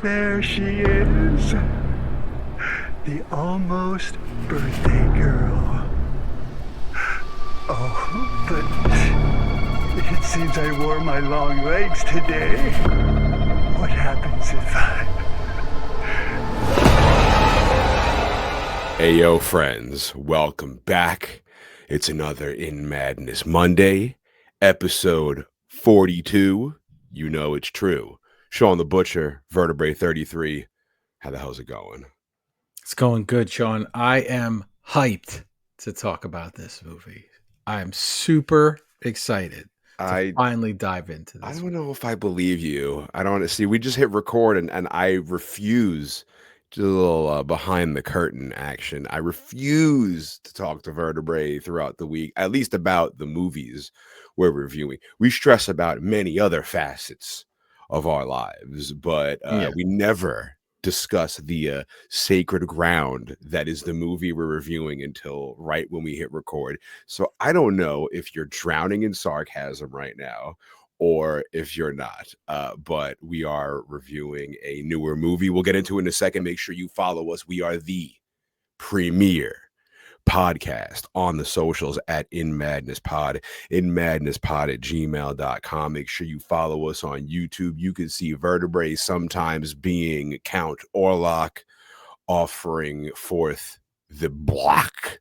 There she is, the almost birthday girl. Oh, but it seems I wore my long legs today. What happens if I... Ayo, friends, welcome back. It's another In Madness Monday, episode 42. You know it's true. Shawn the Butcher, Vertebrae33. How the hell's it going? It's going good, Shawn. I am hyped to talk about this movie. I am super excited to finally dive into this. I don't know if I believe you. I don't see. We just hit record and I refuse to do a little behind the curtain action. I refuse to talk to Vertebrae throughout the week, at least about the movies we're reviewing. We stress about many other facets of our lives, but we never discuss the sacred ground that is the movie we're reviewing until right when we hit record. So I don't know if you're drowning in sarcasm right now or if you're not, but we are reviewing a newer movie. We'll get into it in a second. Make sure you follow us. We are the premier podcast on the socials at In Madness Pod, inmadnesspod@gmail.com. Make sure you follow us on YouTube. You can see Vertebrae sometimes being Count Orlok, offering forth the black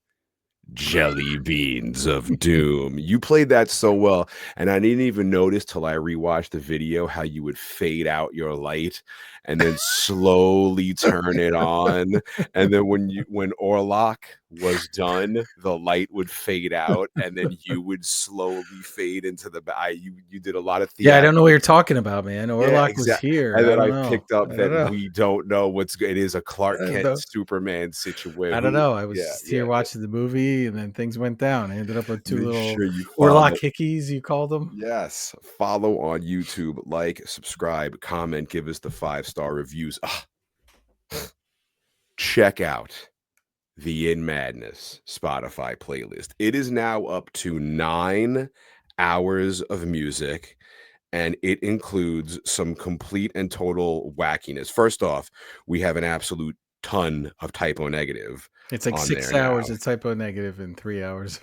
jelly beans of doom. You played that so well, and I didn't even notice till I rewatched the video how you would fade out your light and then slowly turn it on, and then when Orlok was done, the light would fade out, and then you would slowly fade into the back. You did a lot of I don't know what you're talking about, man. Orlok was here, and then I know. picked up that we don't know what's good. It is a Clark Kent Superman situation. I don't know. I was here watching the movie, and then things went down. I ended up with two little Orlok hickeys, you call them. Yes. Follow on YouTube, like, subscribe, comment, give us the 5-star reviews. Check out the In Madness Spotify playlist. It is now up to 9 hours of music, and it includes some complete and total wackiness. First off, we have an absolute ton of typo negative. It's like 6 hours of typo negative in 3 hours.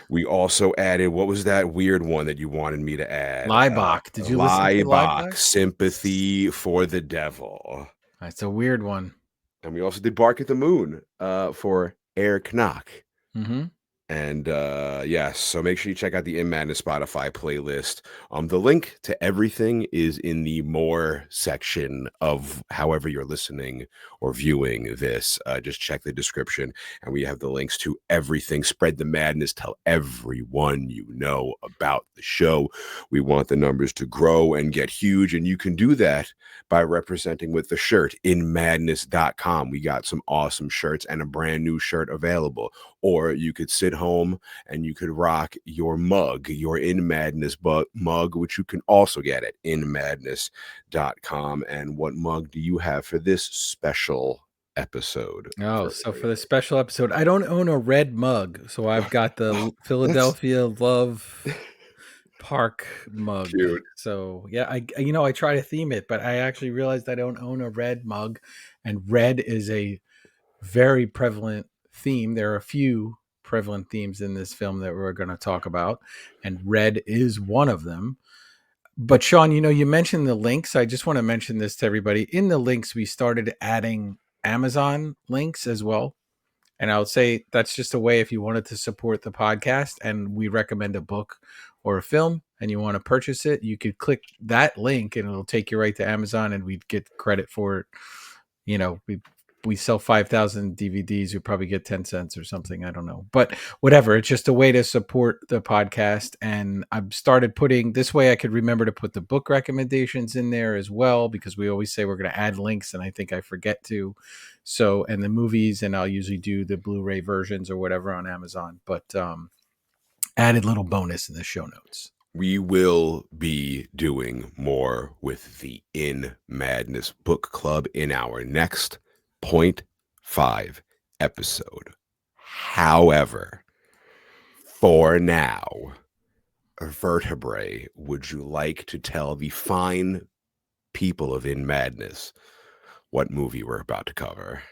We also added, what was that weird one that you wanted me to add? Liebach. Did you listen to Liebach? Sympathy for the Devil. That's a weird one. And we also did Bark at the Moon for Air Knock. Mm-hmm. And yes, so make sure you check out the In Madness Spotify playlist. The link to everything is in the more section of however you're listening or viewing this. Just check the description, and we have the links to everything. Spread the madness. Tell everyone you know about the show. We want the numbers to grow and get huge, and you can do that by representing with the shirt inmadness.com. We got some awesome shirts and a brand new shirt available. Or you could sit home and you could rock your mug, your In Madness mug, which you can also get at inmadness.com. And what mug do you have for this special episode? So for the special episode, I don't own a red mug. So I've got the Philadelphia Love Park mug. Cute. So yeah, I try to theme it, but I actually realized I don't own a red mug, and red is a very prevalent theme. There are a few prevalent themes in this film that we're going to talk about, and red is one of them. But Shawn, you mentioned the links. I just want to mention this to everybody. In the links, we started adding Amazon links as well. And I would say that's just a way if you wanted to support the podcast and we recommend a book or a film and you want to purchase it, you could click that link and it'll take you right to Amazon and we'd get credit for it. We sell 5,000 DVDs, you probably get 10 cents or something. I don't know. But whatever. It's just a way to support the podcast. And I've started putting this way. I could remember to put the book recommendations in there as well, because we always say we're going to add links. And I think I forget to. So, and the movies, and I'll usually do the Blu-ray versions or whatever on Amazon, but added little bonus in the show notes. We will be doing more with the In Madness Book Club in our next 0.5 episode. However, for now, Vertebrae, would you like to tell the fine people of In Madness what movie we're about to cover?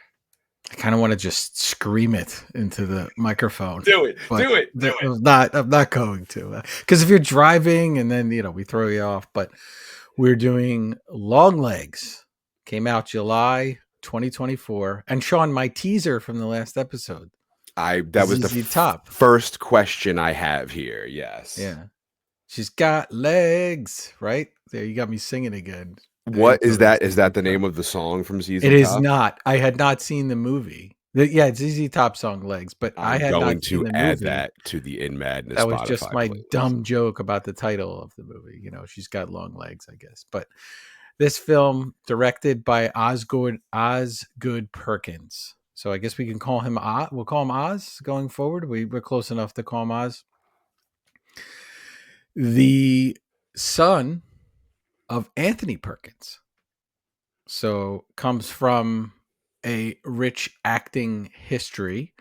I kind of want to just scream it into the microphone. Do it. But Do it. I'm not going to. Because if you're driving and then, we throw you off. But we're doing LongLegs. Came out July 2024. And Shawn, my teaser from the last episode. That was the ZZ Top. first question I have here. Yes. Yeah. She's got legs, right? There, you got me singing again. What is that? Is that the name of the song from ZZ Top? It is not. I had not seen the movie. Yeah, it's ZZ Top song Legs, but I had going not seen to the add movie. that to the In Madness. That was Spotify just my playlist. dumb joke about the title of the movie. She's got long legs, I guess. But this film, directed by Osgood Perkins. So I guess we can call him Oz. We'll call him Oz going forward. We're close enough to call him Oz. The son of Anthony Perkins. So comes from a rich acting history,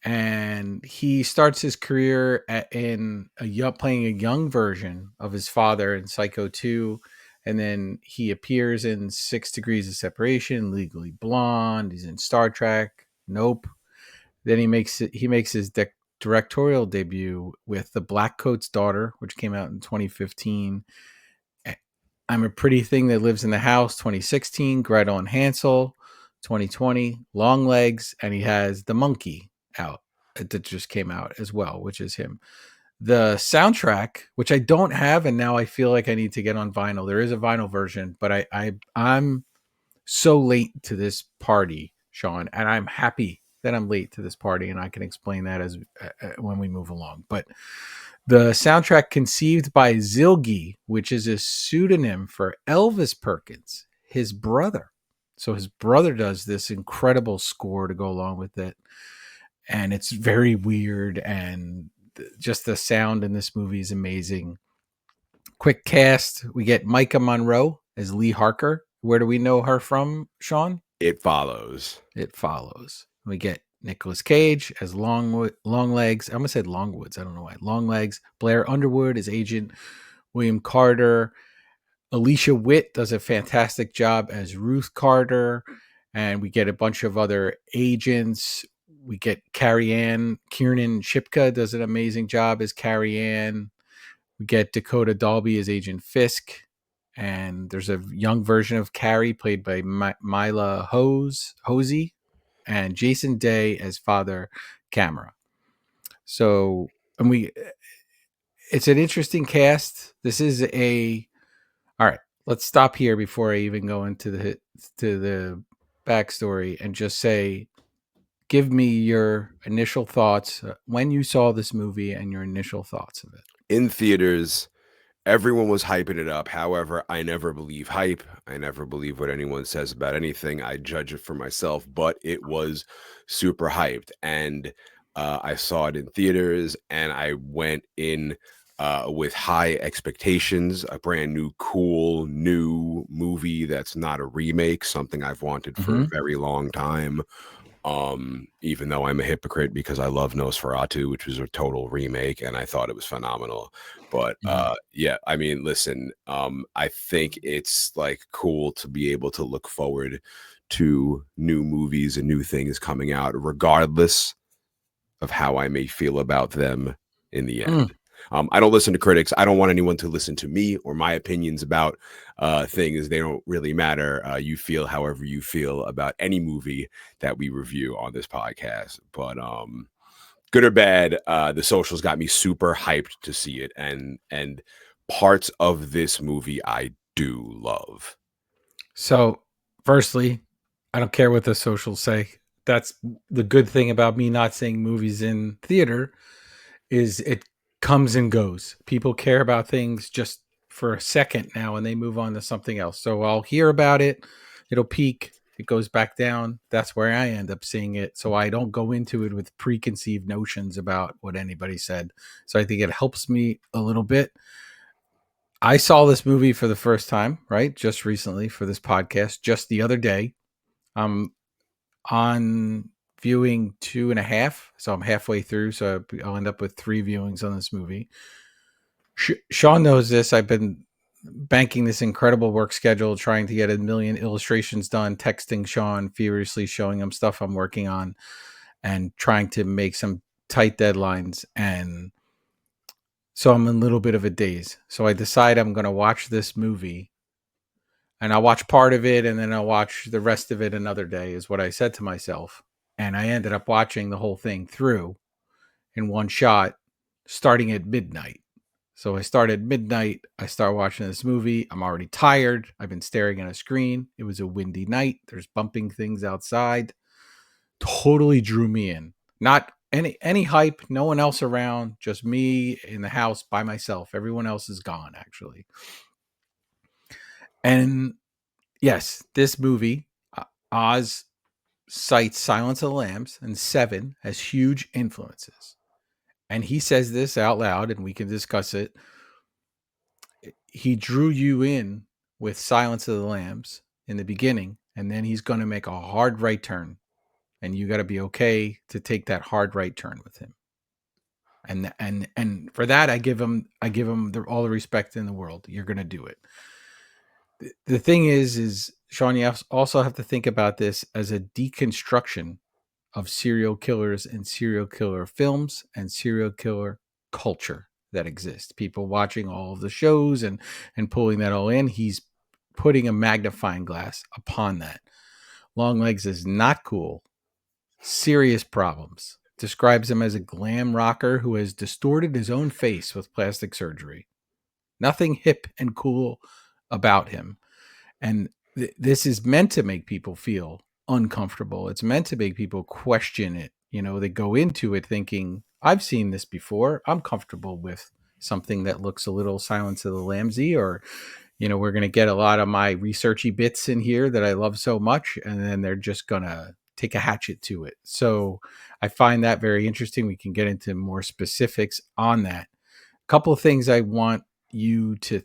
and he starts his career playing a young version of his father in Psycho 2, and then he appears in 6 Degrees of Separation, Legally Blonde. He's in Star Trek. Nope. Then he makes his directorial debut with The Black Coat's Daughter, which came out in 2015. I'm a Pretty Thing That Lives in the House, 2016. Gretel and Hansel, 2020. LongLegs, and he has The Monkey out that just came out as well, which is him. The soundtrack, which I don't have, and now I feel like I need to get on vinyl. There is a vinyl version, but I'm so late to this party, Shawn, and I'm happy that I'm late to this party, and I can explain that as when we move along. But the soundtrack conceived by Zilgi, which is a pseudonym for Elvis Perkins, his brother. So his brother does this incredible score to go along with it. And it's very weird. And just the sound in this movie is amazing. Quick cast. We get Micah Monroe as Lee Harker. Where do we know her from, Shawn? It Follows. It Follows. We get Nicolas Cage as LongLegs. I almost said Longwoods. I don't know why. LongLegs. Blair Underwood is Agent William Carter. Alicia Witt does a fantastic job as Ruth Carter. And we get a bunch of other agents. We get Carrie Ann. Kiernan Shipka does an amazing job as Carrie Ann. We get Dakota Dalby as Agent Fisk. And there's a young version of Carrie played by Mila Hosey. And Jason Day as Father Camera. So, it's an interesting cast. This is all right, let's stop here before I even go into the backstory and just say, give me your initial thoughts when you saw this movie and your initial thoughts of it. In theaters, everyone was hyping it up. However, I never believe hype. I never believe what anyone says about anything. I judge it for myself, but it was super hyped. And I saw it in theaters, and I went in with high expectations, a brand new, cool, new movie that's not a remake, something I've wanted for a very long time. Even though I'm a hypocrite because I love Nosferatu, which was a total remake, and I thought it was phenomenal. But yeah, I mean, listen, I think it's like cool to be able to look forward to new movies and new things coming out, regardless of how I may feel about them in the end. I don't listen to critics. I don't want anyone to listen to me or my opinions about things. They don't really matter. You feel however you feel about any movie that we review on this podcast. But good or bad, the socials got me super hyped to see it. And parts of this movie I do love. So, firstly, I don't care what the socials say. That's the good thing about me not seeing movies in theater is it comes and goes. People care about things just for a second now and they move on to something else. So I'll hear about it. It'll peak. It goes back down. That's where I end up seeing it. So I don't go into it with preconceived notions about what anybody said. So I think it helps me a little bit. I saw this movie for the first time, right? Just recently for this podcast, just the other day. I'm on viewing 2.5, so I'm halfway through, so I'll end up with 3 viewings on this movie. Shawn knows this. I've been banking this incredible work schedule, trying to get a million illustrations done, texting Shawn furiously, showing him stuff I'm working on, and trying to make some tight deadlines. And so I'm in a little bit of a daze. So I decide I'm going to watch this movie, and I'll watch part of it and then I'll watch the rest of it another day, is what I said to myself. And I ended up watching the whole thing through in one shot, starting at midnight. So I start at midnight. I start watching this movie. I'm already tired. I've been staring at a screen. It was a windy night. There's bumping things outside. Totally drew me in. Not any hype, no one else around, just me in the house by myself. Everyone else is gone, actually. And yes, this movie, Oz cites Silence of the Lambs and Seven as huge influences. And he says this out loud, and we can discuss it. He drew you in with Silence of the Lambs in the beginning, and then he's going to make a hard right turn, and you got to be okay to take that hard right turn with him. And for that, I give him all the respect in the world. You're going to do it. The thing is Shawn, you also have to think about this as a deconstruction of serial killers and serial killer films and serial killer culture that exists. People watching all of the shows and pulling that all in. He's putting a magnifying glass upon that. LongLegs is not cool. Serious problems. Describes him as a glam rocker who has distorted his own face with plastic surgery. Nothing hip and cool about him. And this is meant to make people feel uncomfortable. It's meant to make people question it. You know, they go into it thinking, I've seen this before. I'm comfortable with something that looks a little Silence of the Lambsy, or, you know, we're going to get a lot of my researchy bits in here that I love so much. And then they're just going to take a hatchet to it. So I find that very interesting. We can get into more specifics on that. A couple of things I want you to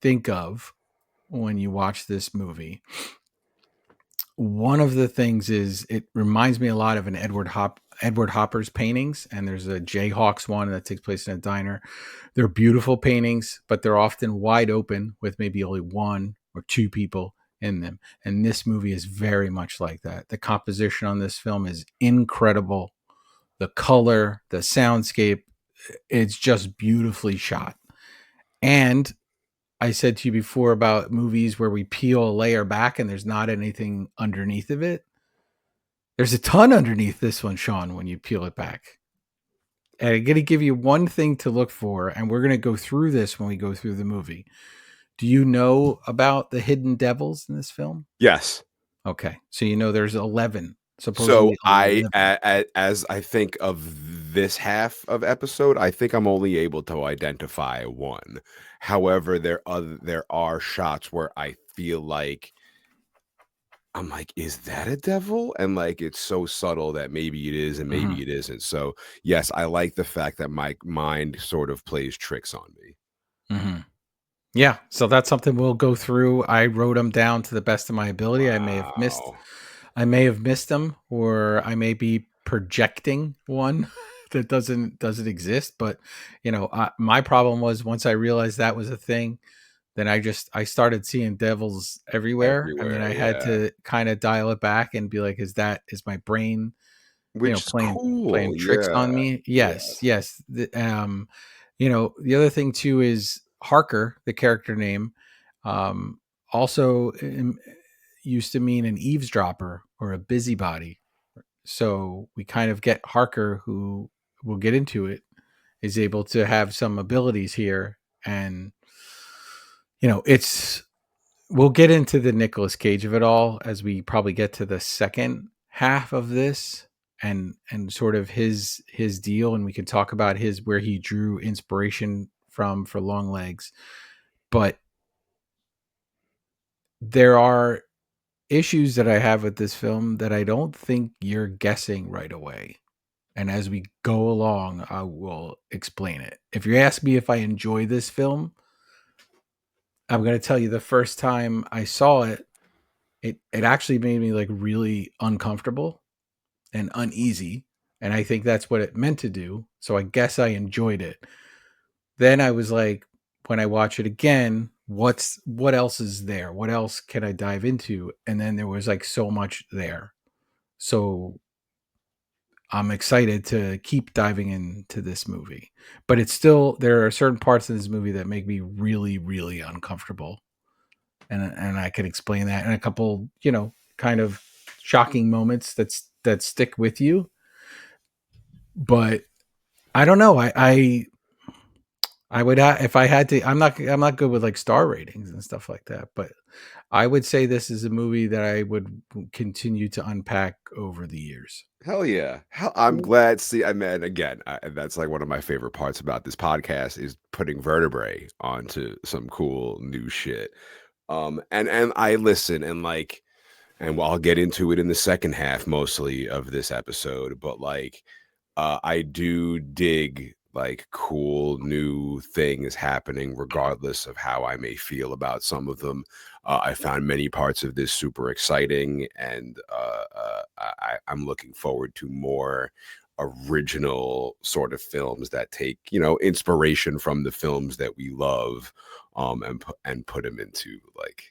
think of when you watch this movie. One of the things is it reminds me a lot of an Edward Hopper's paintings, and there's a Jayhawks one that takes place in a diner. They're beautiful paintings, but they're often wide open with maybe only one or two people in them. And this movie is very much like that. The composition on this film is incredible. The color, the soundscape, it's just beautifully shot. And I said to you before about movies where we peel a layer back and there's not anything underneath of it. There's a ton underneath this one, Shawn, when you peel it back. And I'm going to give you one thing to look for, and we're going to go through this when we go through the movie. Do you know about the hidden devils in this film? Yes. Okay. So you know there's 11. So Supposedly 11. as I think of this half of episode, I think I'm only able to identify one. However, there are shots where I feel like I'm like, is that a devil? And like, it's so subtle that maybe it is and maybe it isn't. So yes, I like the fact that my mind sort of plays tricks on me. Mm-hmm. Yeah. So that's something we'll go through. I wrote them down to the best of my ability. Wow. I may have missed them, or I may be projecting one that doesn't exist. But you know, my problem was once I realized that was a thing, then I started seeing devils everywhere, and then I had to kind of dial it back and be like, is my brain, which is playing tricks on me? Yes. You know, the other thing too is Harker, the character name, also used to mean an eavesdropper or a busybody. So we kind of get Harker, who we'll get into it, is able to have some abilities here. And, you know, we'll get into the Nicolas Cage of it all as we probably get to the second half of this and sort of his deal. And we can talk about where he drew inspiration from for LongLegs. But there are issues that I have with this film that I don't think you're guessing right away. And as we go along, I will explain it. If you ask me if I enjoy this film, I'm going to tell you the first time I saw it, it actually made me like really uncomfortable and uneasy. And I think that's what it meant to do. So I guess I enjoyed it. Then I was like, when I watch it again what else is there? What else can I dive into? And then there was like so much there. So I'm excited to keep diving into this movie. But it's still, there are certain parts of this movie that make me really, really uncomfortable. And I could explain that, and a couple, kind of shocking moments that stick with you. But I don't know. I would if I had to. I'm not good with like star ratings and stuff like that. But I would say this is a movie that I would continue to unpack over the years. Hell yeah. I'm glad. See, I mean, again, that's like one of my favorite parts about this podcast is putting Vertebrae onto some cool new shit. And I listen and like, and I'll get into it in the second half mostly of this episode, but like, I do dig like cool new things happening, regardless of how I may feel about some of them. I found many parts of this super exciting, and I'm looking forward to more original sort of films that take inspiration from the films that we love, and put them into like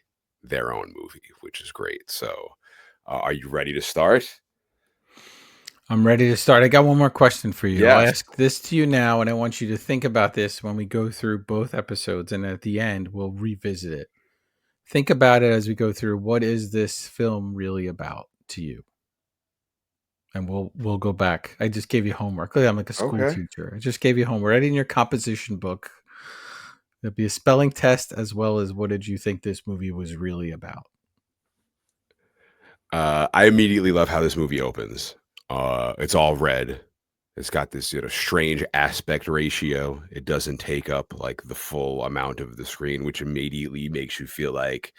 their own movie, which is great. So, are you ready to start? I'm ready to start. I got one more question for you. I'll Yes. ask this to you now, and I want you to think about this when we go through both episodes, and at the end, we'll revisit it. Think about it as we go through. What is this film really about to you? And we'll go back. I just gave you homework. I'm like a school Okay. teacher. I just gave you homework. Right in your composition book. There'll be a spelling test as well as what did you think this movie was really about? I immediately love how this movie opens. It's all red. It's got this strange aspect ratio. It doesn't take up like the full amount of the screen, which immediately makes you feel like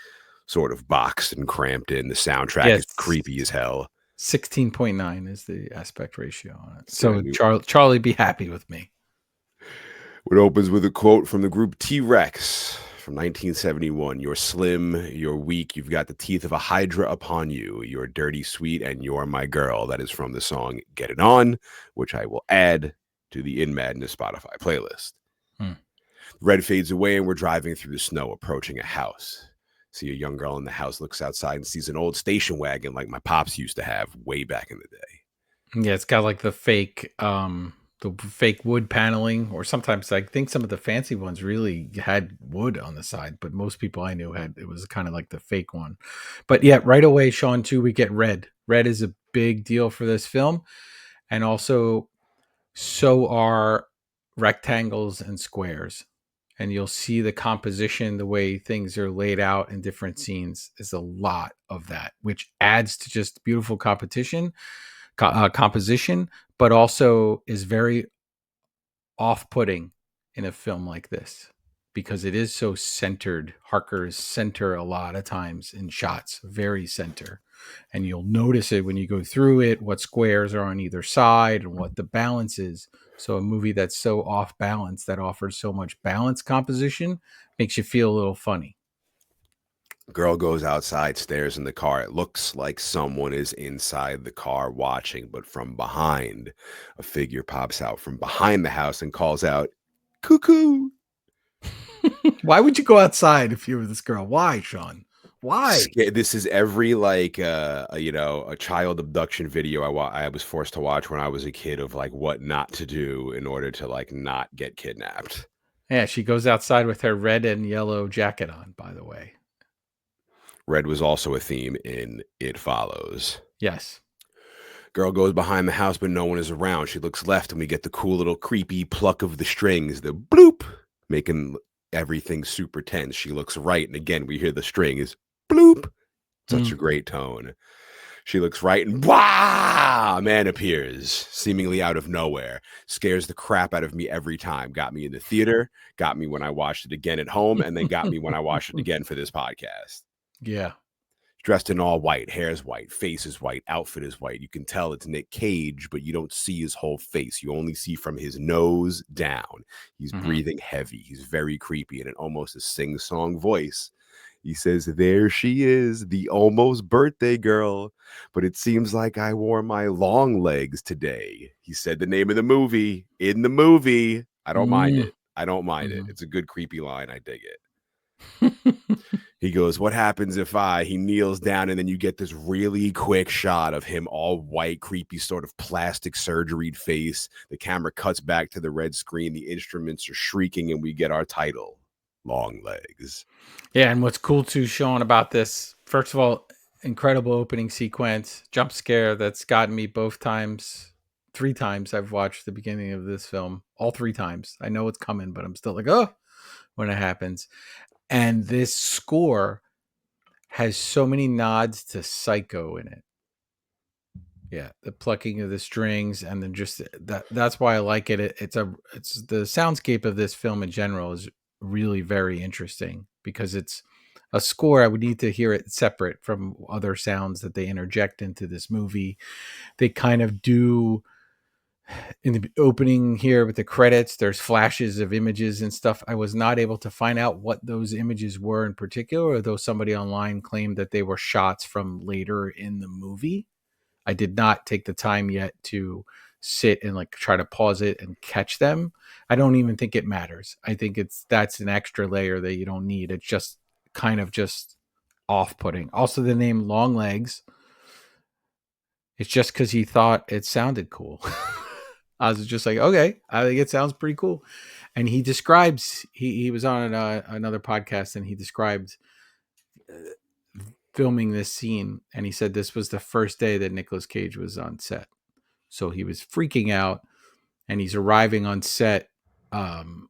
sort of boxed and cramped in. The soundtrack Yes. is creepy as hell. 16.9 is the aspect ratio on it. Yeah, So Charlie, be happy with me. it opens with a quote from the group T-Rex from 1971. You're slim, you're weak, you've got the teeth of a hydra upon you. You're dirty, sweet, and you're my girl. That is from the song Get It On, which I will add to the In Madness Spotify playlist. Red fades away and we're driving through the snow, approaching a house. See a young girl in the house, looks outside and sees an old station wagon like my pops used to have way back in the day. Yeah, it's got like the fake wood paneling, or sometimes I think some of the fancy ones really had wood on the side, but most people I knew it was kind of like the fake one. But yeah, right away, Shawn, too, we get red. Red is a big deal for this film. And also, so are rectangles and squares. And you'll see the composition, the way things are laid out in different scenes is a lot of that, which adds to just beautiful composition, but also is very off-putting in a film like this because it is so centered. Harker's center a lot of times in shots, very center. And you'll notice it when you go through it, what squares are on either side and what the balance is. So a movie that's so off balance, that offers so much balance composition, makes you feel a little funny. Girl goes outside, stares in the car. It looks like someone is inside the car watching, but from behind, a figure pops out from behind the house and calls out, "Cuckoo!" Why would you go outside if you were this girl? Why, Shawn? Why? This is every like a child abduction video I was forced to watch when I was a kid of like what not to do in order to like not get kidnapped. Yeah, she goes outside with her red and yellow jacket on, by the way. Red was also a theme in It Follows. Yes. Girl goes behind the house, but no one is around. She looks left, and we get the cool little creepy pluck of the strings, the bloop, making everything super tense. She looks right, and again, we hear the string is bloop. Such a great tone. She looks right, and wow, a man appears, seemingly out of nowhere. Scares the crap out of me every time. Got me in the theater, got me when I watched it again at home, and then got me when I watched it again for this podcast. Yeah. Dressed in all white, hair's white, face is white, outfit is white. You can tell it's Nick Cage, but you don't see his whole face. You only see from his nose down. He's breathing heavy. He's very creepy, and in almost a sing-song voice, he says, "There she is, the almost birthday girl. But it seems like I wore my long legs today." He said the name of the movie in the movie. I don't mind it. I don't mind it. It's a good creepy line. I dig it. He goes, what happens if he kneels down, and then you get this really quick shot of him all white, creepy, sort of plastic surgery face. The camera cuts back to the red screen. The instruments are shrieking, and we get our title, Long Legs. Yeah, and what's cool too, Shawn, about this, first of all, incredible opening sequence, jump scare that's gotten me both times, 3 times I've watched the beginning of this film, all 3 times. I know it's coming, but I'm still like, oh, when it happens. And this score has so many nods to Psycho in it. Yeah, the plucking of the strings, and then just that's why I like it. It's the soundscape of this film in general is really very interesting because it's a score. I would need to hear it separate from other sounds that they interject into this movie. They kind of do in the opening here with the credits, there's flashes of images and stuff. I was not able to find out what those images were in particular, although somebody online claimed that they were shots from later in the movie. I did not take the time yet to sit and like try to pause it and catch them. I don't even think it matters. I think that's an extra layer that you don't need. It's just kind of just off-putting. Also, the name Long Legs, it's just because he thought it sounded cool. I was just like, okay, I think it sounds pretty cool. And he describes, he was on another podcast, and he described filming this scene, and he said this was the first day that Nicolas Cage was on set. So he was freaking out, and he's arriving on set in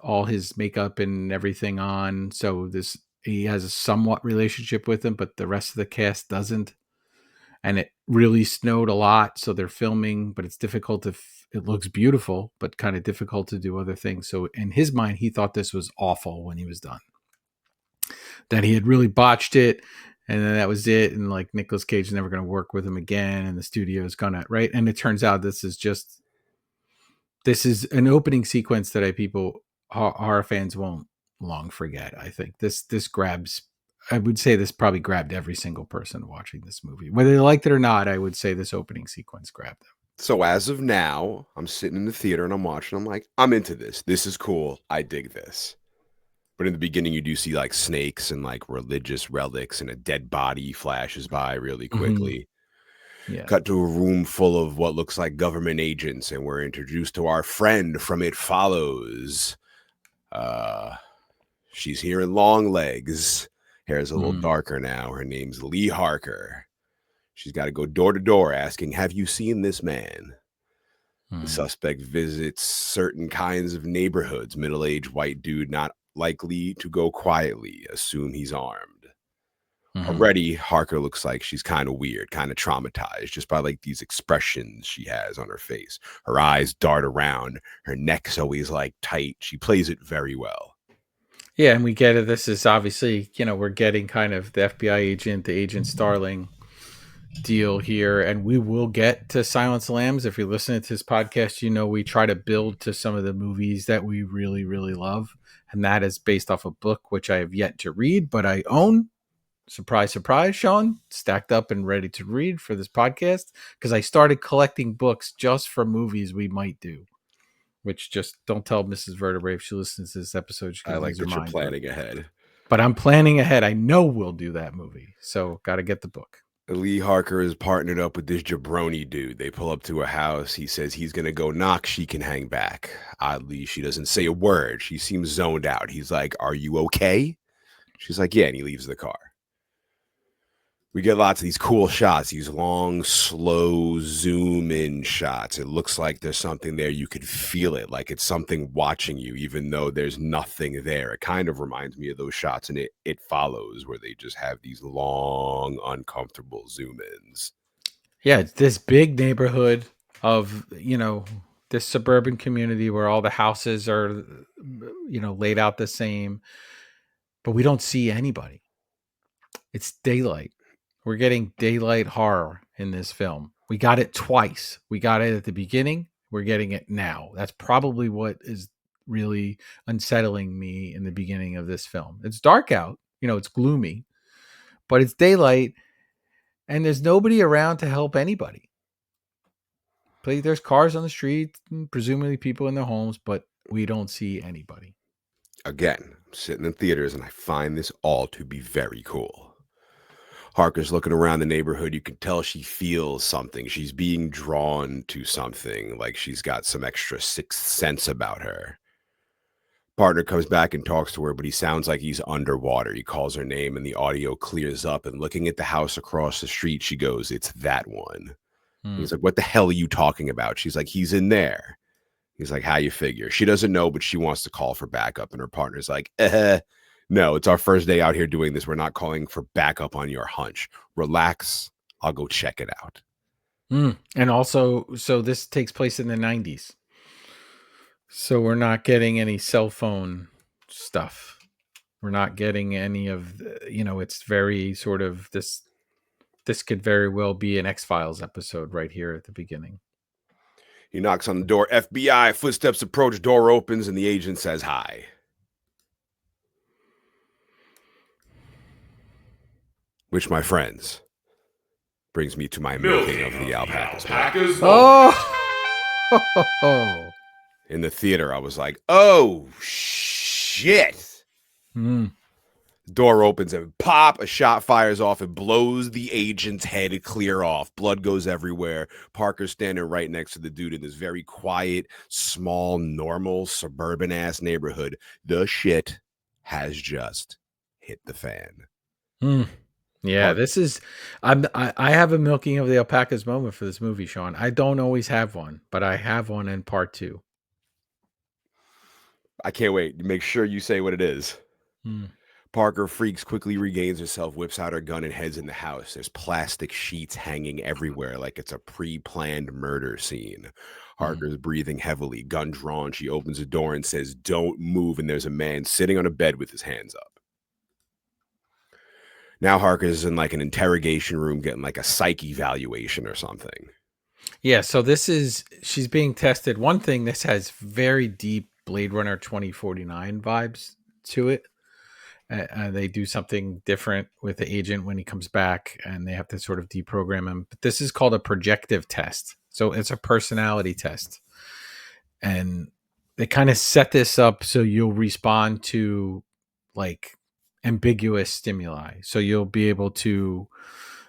all his makeup and everything on. So he has a somewhat relationship with him, but the rest of the cast doesn't. And it really snowed a lot, so they're filming, but it's difficult it looks beautiful, but kind of difficult to do other things. So in his mind, he thought this was awful when he was done. That he had really botched it, and then that was it. And like Nicolas Cage is never going to work with him again, and the studio is gonna right. And it turns out this is an opening sequence that horror fans won't long forget. I think this grabs. I would say this probably grabbed every single person watching this movie, whether they liked it or not. I would say this opening sequence grabbed them. So as of now, I'm sitting in the theater and I'm watching. I'm like, I'm into this. This is cool. I dig this. But in the beginning, you do see like snakes and like religious relics, and a dead body flashes by really quickly. Yeah. Cut to a room full of what looks like government agents, and we're introduced to our friend from It Follows. She's here in Long Legs. Hair's a little darker now. Her name's Lee Harker. She's got to go door to door asking, have you seen this man? The suspect visits certain kinds of neighborhoods. Middle-aged white dude, not likely to go quietly. Assume he's armed. Already, Harker looks like she's kind of weird, kind of traumatized, just by like these expressions she has on her face. Her eyes dart around. Her neck's always like tight. She plays it very well. Yeah, and we get it. This is obviously, we're getting kind of the FBI agent, the Agent Starling deal here, and we will get to Silence of the Lambs. If you're listening to this podcast, we try to build to some of the movies that we really, really love, and that is based off a book which I have yet to read, but I own. Surprise, surprise, Shawn, stacked up and ready to read for this podcast, because I started collecting books just for movies we might do. Which just don't tell Mrs. Vertebrae if she listens to this episode. I like that you're planning ahead. But I'm planning ahead. I know we'll do that movie. So got to get the book. Lee Harker is partnered up with this jabroni dude. They pull up to a house. He says he's going to go knock. She can hang back. Oddly, she doesn't say a word. She seems zoned out. He's like, are you okay? She's like, yeah, and he leaves the car. We get lots of these cool shots, these long, slow zoom in shots. It looks like there's something there. You could feel it, like it's something watching you, even though there's nothing there. It kind of reminds me of those shots in It Follows, where they just have these long, uncomfortable zoom ins. Yeah, it's this big neighborhood of, this suburban community where all the houses are, laid out the same, but we don't see anybody. It's daylight. We're getting daylight horror in this film. We got it twice. We got it at the beginning. We're getting it now. That's probably what is really unsettling me in the beginning of this film. It's dark out. It's gloomy, but it's daylight, and there's nobody around to help anybody. There's cars on the street, presumably people in their homes, but we don't see anybody. Again, I'm sitting in theaters and I find this all to be very cool. Harker's looking around the neighborhood. You can tell she feels something. She's being drawn to something, like she's got some extra sixth sense about her. Partner comes back and talks to her, but he sounds like he's underwater. He calls her name and the audio clears up. And looking at the house across the street, she goes, "It's that one." He's like, "What the hell are you talking about?" She's like, "He's in there." He's like, "How you figure?" She doesn't know, but she wants to call for backup. And her partner's like, no, it's our first day out here doing this. We're not calling for backup on your hunch. Relax. I'll go check it out. And also, so this takes place in the 90s. So we're not getting any cell phone stuff. We're not getting any of the, it's very sort of this could very well be an X-Files episode right here at the beginning. He knocks on the door. FBI, footsteps approach, door opens, and the agent says hi. Which, my friends, brings me to my milking of the alpacas. Oh! In the theater, I was like, oh, shit. Door opens and pop, a shot fires off. It blows the agent's head clear off. Blood goes everywhere. Parker's standing right next to the dude in this very quiet, small, normal, suburban-ass neighborhood. The shit has just hit the fan. Yeah, this is I have a milking of the alpacas moment for this movie, Shawn. I don't always have one, but I have one in part 2. I can't wait. Make sure you say what it is. Parker freaks, quickly regains herself, whips out her gun, and heads in the house. There's plastic sheets hanging everywhere like it's a pre-planned murder scene. Harker's breathing heavily, gun drawn. She opens the door and says, "Don't move," and there's a man sitting on a bed with his hands up. Now Harker's in like an interrogation room getting like a psych evaluation or something. Yeah, so she's being tested. One thing, this has very deep Blade Runner 2049 vibes to it. They do something different with the agent when he comes back, and they have to sort of deprogram him. But this is called a projective test. So it's a personality test. And they kind of set this up so you'll respond to like ambiguous stimuli. So you'll be able to,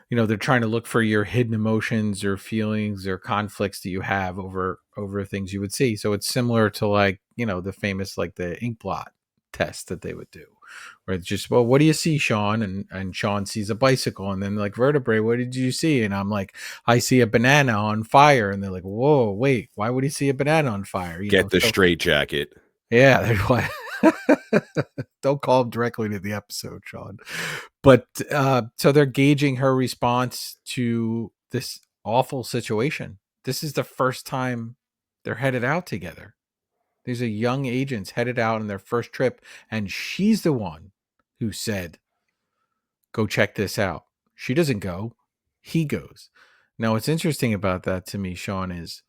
they're trying to look for your hidden emotions or feelings or conflicts that you have over things you would see. So it's similar to like, the famous, like the ink blot test that they would do, where it's just, well, what do you see, Shawn? And Shawn sees a bicycle, and then like, Vertebrae, what did you see? And I'm like, I see a banana on fire. And they're like, whoa, wait, why would he see a banana on fire? Get the straight jacket. Yeah, they're like, don't call him directly to the episode, Shawn. But so they're gauging her response to this awful situation. This is the first time they're headed out together. These are young agents headed out on their first trip, and she's the one who said, "Go check this out." She doesn't go. He goes. Now, what's interesting about that to me, Shawn, is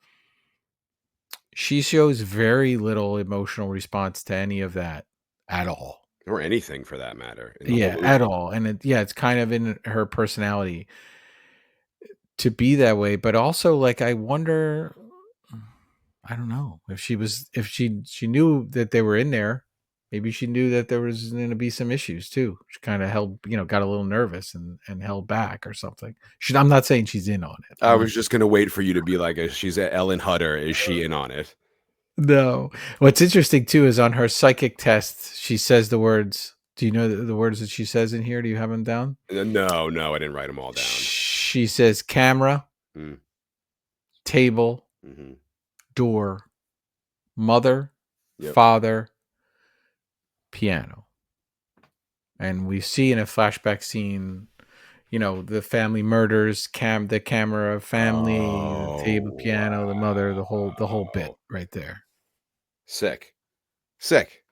she shows very little emotional response to any of that at all. Or anything for that matter. Yeah, at all. And it's kind of in her personality to be that way. But also, like, I wonder, I don't know, if she knew that they were in there. Maybe she knew that there was going to be some issues too. She kind of held, got a little nervous and held back or something. I'm not saying she's in on it. I was just going to wait for you to be like, she's at Ellen Hutter. Is she in on it? No. What's interesting too is on her psychic test, she says the words. Do you know the words that she says in here? Do you have them down? No, I didn't write them all down. She says camera, table, door, mother, father, piano. And we see in a flashback scene, the family murders, the camera, family, the table, piano, the mother, the whole bit right there. Sick.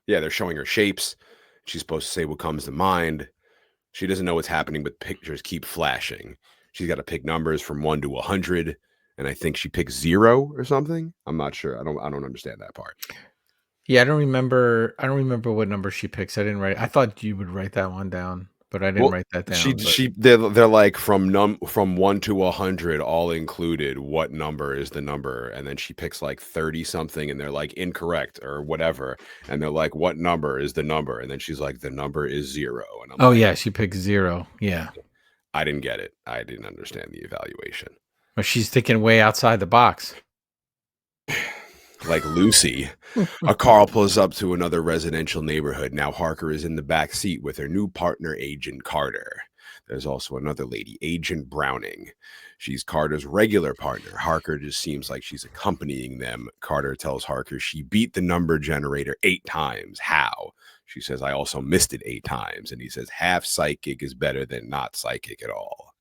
Yeah, they're showing her shapes. She's supposed to say what comes to mind. She doesn't know what's happening, but pictures keep flashing. She's got to pick numbers from 1 to 100, and I think she picks 0 or something. I'm not sure. I don't understand that part. Yeah, I don't remember what number she picks. I didn't write. I thought you would write that one down, but I didn't write that down. They're like from 1 to 100, all included. What number is the number? And then she picks like 30 something, and they're like incorrect or whatever. And they're like, what number is the number? And then she's like, the number is 0. And I'm like, yeah, she picks 0. Yeah, I didn't get it. I didn't understand the evaluation. but she's thinking way outside the box. Like Lucy. A car pulls up to another residential neighborhood. Now Harker is in the back seat with her new partner, Agent Carter. There's also another lady, Agent Browning. She's Carter's regular partner. Harker just seems like she's accompanying them. Carter tells Harker she beat the number generator 8 times. How? She says, I also missed it 8 times. And he says, half psychic is better than not psychic at all.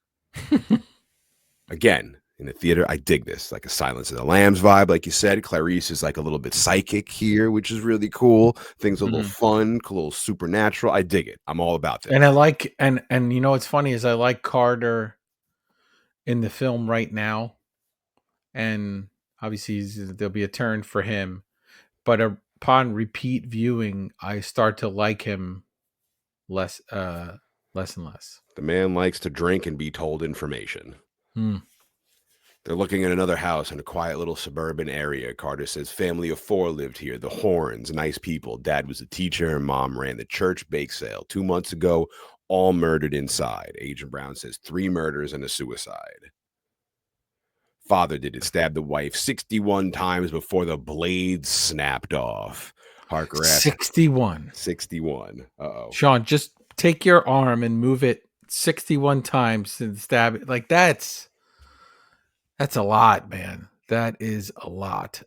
Again, in the theater, I dig this. Like a Silence of the Lambs vibe, like you said. Clarice is like a little bit psychic here, which is really cool. Things are a little fun, a little supernatural. I dig it. I'm all about that. And I like, and you know what's funny is I like Carter in the film right now, and obviously there'll be a turn for him, but upon repeat viewing, I start to like him less and less. The man likes to drink and be told information. They're looking at another house in a quiet little suburban area. Carter says family of 4 lived here. The Horns, nice people. Dad was a teacher and mom ran the church bake sale. 2 months ago, all murdered inside. Agent Brown says 3 murders and a suicide. Father did it, stabbed the wife 61 times before the blade snapped off. Harker asked 61. 61. Uh-oh. Shawn, just take your arm and move it 61 times and stab it. Like that's a lot, man. That is a lot.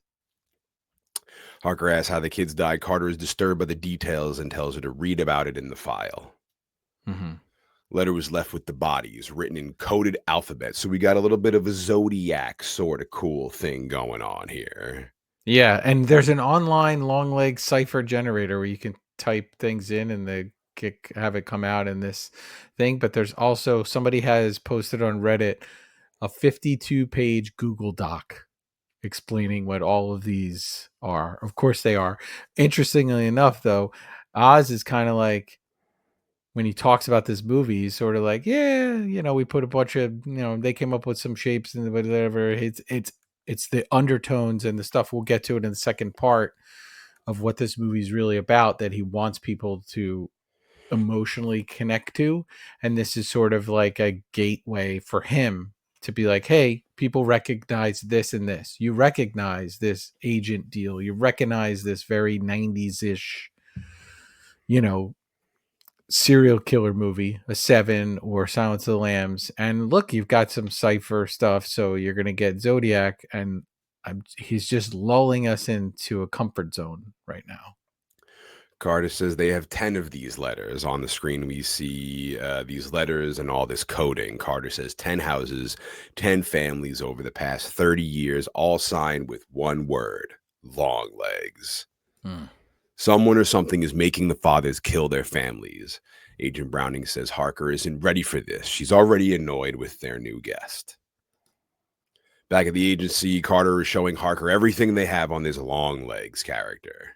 Harker asks how the kids died. Carter is disturbed by the details and tells her to read about it in the file. Letter was left with the bodies, written in coded alphabet. So we got a little bit of a Zodiac sort of cool thing going on here. Yeah, and there's an online LongLegs cipher generator where you can type things in and they have it come out in this thing. But there's also, somebody has posted on Reddit a 52-page Google Doc explaining what all of these are. Of course they are. Interestingly enough, though, Oz is kind of like, when he talks about this movie, he's sort of like, yeah, you know, we put a bunch of, you know, they came up with some shapes and whatever. It's the undertones and the stuff. We'll get to it in the second part of what this movie is really about, that he wants people to emotionally connect to. And this is sort of like a gateway for him to be like, hey, people recognize this and this. You recognize this agent deal. You recognize this very 90s-ish, you know, serial killer movie, a 7 or Silence of the Lambs. And look, you've got some cipher stuff, so you're going to get Zodiac. And he's just lulling us into a comfort zone right now. Carter says they have 10 of these letters. On the screen, we see these letters and all this coding. Carter says 10 houses, 10 families over the past 30 years, all signed with one word, LongLegs. Someone or something is making the fathers kill their families. Agent Browning says Harker isn't ready for this. She's already annoyed with their new guest. Back at the agency, Carter is showing Harker everything they have on this LongLegs character.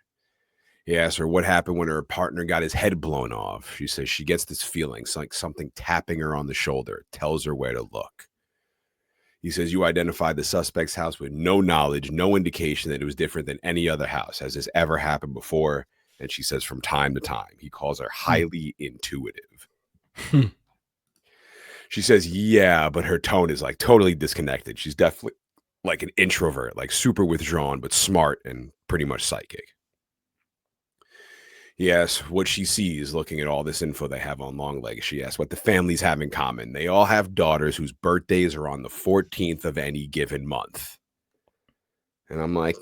He asks her what happened when her partner got his head blown off. She says she gets this feeling, like something tapping her on the shoulder, tells her where to look. He says, you identified the suspect's house with no knowledge, no indication that it was different than any other house. Has this ever happened before? And she says, from time to time. He calls her highly intuitive. She says, yeah, but her tone is like totally disconnected. She's definitely like an introvert, like super withdrawn, but smart and pretty much psychic. He asks what she sees looking at all this info they have on LongLegs. She asks what the families have in common. They all have daughters whose birthdays are on the 14th of any given month. And I'm like,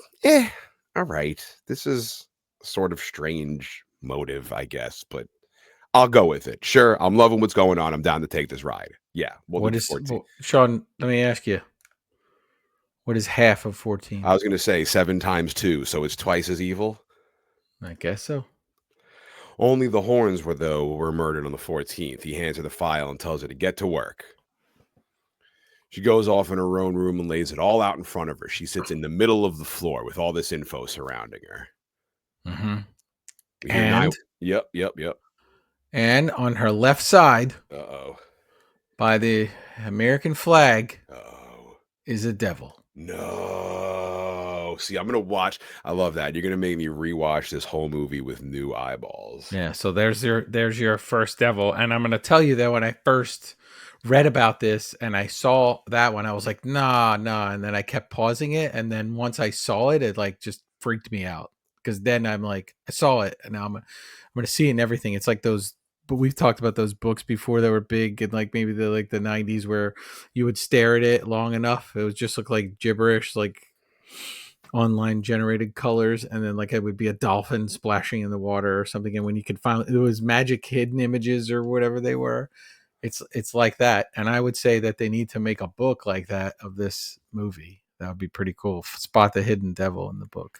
all right. This is sort of strange motive, I guess, but I'll go with it. Sure, I'm loving what's going on. I'm down to take this ride. Yeah. What is, Shawn, let me ask you. What is half of 14? I was going to say 7 times 2, so it's twice as evil. I guess so. Only the Horns were murdered on the 14th. He hands her the file and tells her to get to work. She goes off in her own room and lays it all out in front of her. She sits in the middle of the floor with all this info surrounding her. Mm-hmm. And? Yep. And on her left side, Uh-oh. by the American flag, Uh-oh. is a devil. No. See, I'm gonna watch. I love that. You're gonna make me rewatch this whole movie with new eyeballs. Yeah, so there's your first devil. And I'm gonna tell you that when I first read about this and I saw that one, I was like, nah. And then I kept pausing it. And then once I saw it, it like just freaked me out. Because then I'm like, I saw it and now I'm gonna see it and everything. It's like those, but we've talked about those books before that were big and like maybe the 90s where you would stare at it long enough. It would just look like gibberish, like online generated colors, and then like it would be a dolphin splashing in the water or something, and when you could find it was magic hidden images or whatever they were. It's like that, and I would say that they need to make a book like that of this movie. That would be pretty cool. Spot the hidden devil in the book.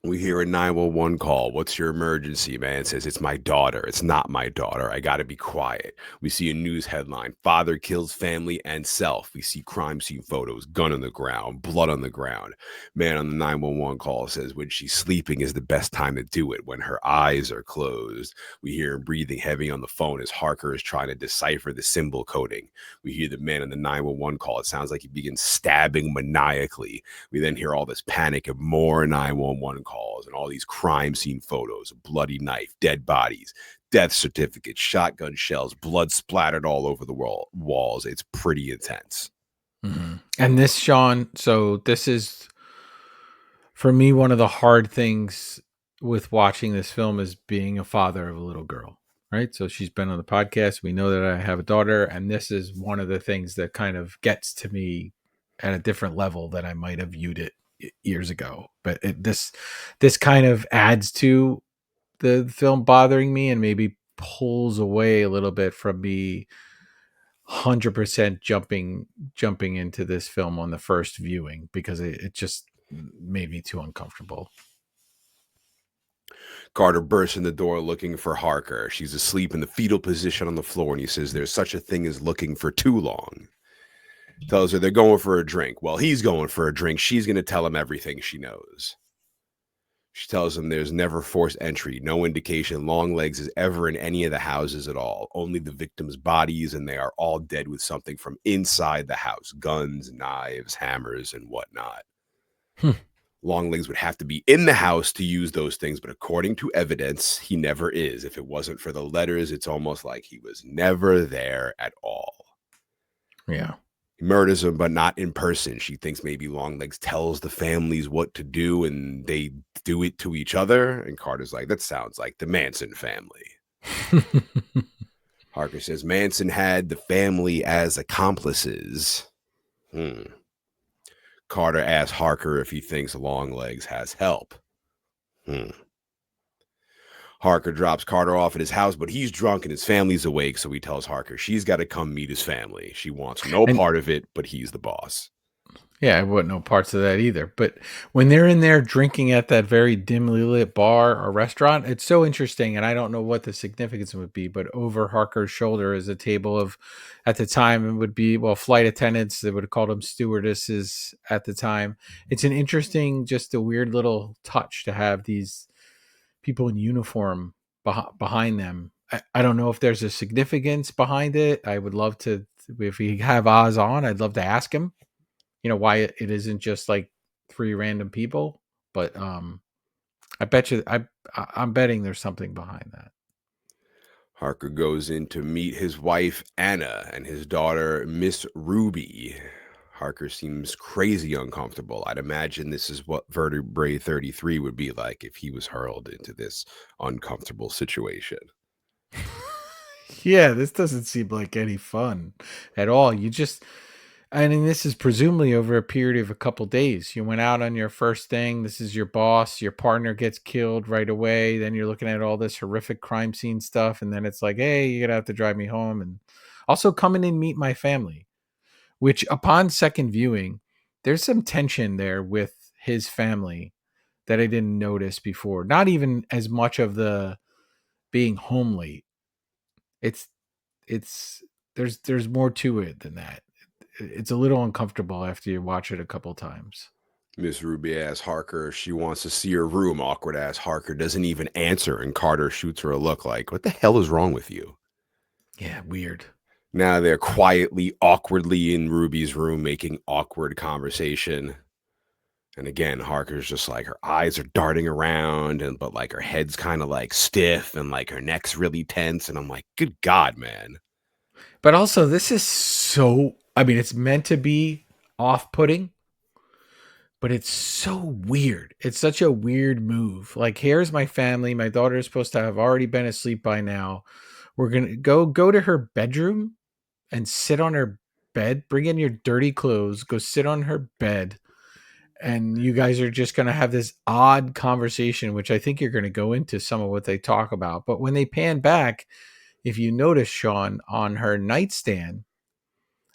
We hear a 911 call. What's your emergency? Man says, it's my daughter. It's not my daughter. I got to be quiet. We see a news headline. Father kills family and self. We see crime scene photos, gun on the ground, blood on the ground. Man on the 911 call says when she's sleeping is the best time to do it, when her eyes are closed. We hear him breathing heavy on the phone as Harker is trying to decipher the symbol coding. We hear the man on the 911 call. It sounds like he begins stabbing maniacally. We then hear all this panic and more 911 calls and all these crime scene photos, a bloody knife, dead bodies, death certificates, shotgun shells, blood splattered all over the walls. It's pretty intense. Mm-hmm. And this, Shawn, so this is for me one of the hard things with watching this film is being a father of a little girl, right? So she's been on the podcast. We know that I have a daughter, and this is one of the things that kind of gets to me at a different level than I might have viewed it years ago. But this kind of adds to the film bothering me and maybe pulls away a little bit from me 100% jumping into this film on the first viewing because it just made me too uncomfortable. Carter bursts in the door looking for Harker. She's asleep in the fetal position on the floor, and he says there's such a thing as looking for too long. Tells her they're going for a drink. Well, he's going for a drink. She's going to tell him everything she knows. She tells him there's never forced entry, no indication LongLegs is ever in any of the houses at all, only the victims' bodies, and they are all dead with something from inside the house, guns, knives, hammers, and whatnot. LongLegs would have to be in the house to use those things, but according to evidence, he never is. If it wasn't for the letters, it's almost like he was never there at all. Yeah. He murders him, but not in person. She thinks maybe LongLegs tells the families what to do and they do it to each other. And Carter's like, that sounds like the Manson family. Harker says Manson had the family as accomplices. Carter asks Harker if he thinks LongLegs has help. Harker drops Carter off at his house, but he's drunk and his family's awake, so he tells Harker she's got to come meet his family. She wants no part of it, but he's the boss. Yeah, I wouldn't know parts of that either. But when they're in there drinking at that very dimly lit bar or restaurant, it's so interesting. And I don't know what the significance would be, but over Harker's shoulder is a table of, at the time, it would be, well, flight attendants. They would have called them stewardesses at the time. It's an interesting, just a weird little touch to have these people in uniform behind them. I don't know if there's a significance behind it. I would love to, if we have Oz on, I'd love to ask him, why it isn't just like three random people. But I bet you, I'm betting there's something behind that. Harker goes in to meet his wife, Anna, and his daughter, Miss Ruby. Harker seems crazy uncomfortable. I'd imagine this is what Vertebrae33 would be like if he was hurled into this uncomfortable situation. Yeah, this doesn't seem like any fun at all. I mean, this is presumably over a period of a couple days. You went out on your first thing. This is your boss. Your partner gets killed right away. Then you're looking at all this horrific crime scene stuff. And then it's like, hey, you're going to have to drive me home. And also come in and meet my family, which upon second viewing, there's some tension there with his family that I didn't notice before. Not even as much of the being home late. It's there's more to it than that. It's a little uncomfortable after you watch it a couple times. Miss Ruby asks Harker she wants to see her room. Awkward ass Harker doesn't even answer, and Carter shoots her a look like, "What the hell is wrong with you?" Yeah, weird. Now they're quietly, awkwardly in Ruby's room making awkward conversation. And again, Harker's just like her eyes are darting around, but like her head's kind of like stiff and like her neck's really tense. And I'm like, good God, man. But also, this is so, I mean, it's meant to be off-putting, but it's so weird. It's such a weird move. Like, here's my family. My daughter is supposed to have already been asleep by now. We're gonna go to her bedroom and sit on her bed. Bring in your dirty clothes. Go sit on her bed, and you guys are just gonna have this odd conversation, which I think you're gonna go into some of what they talk about. But when they pan back, if you notice, Shawn, on her nightstand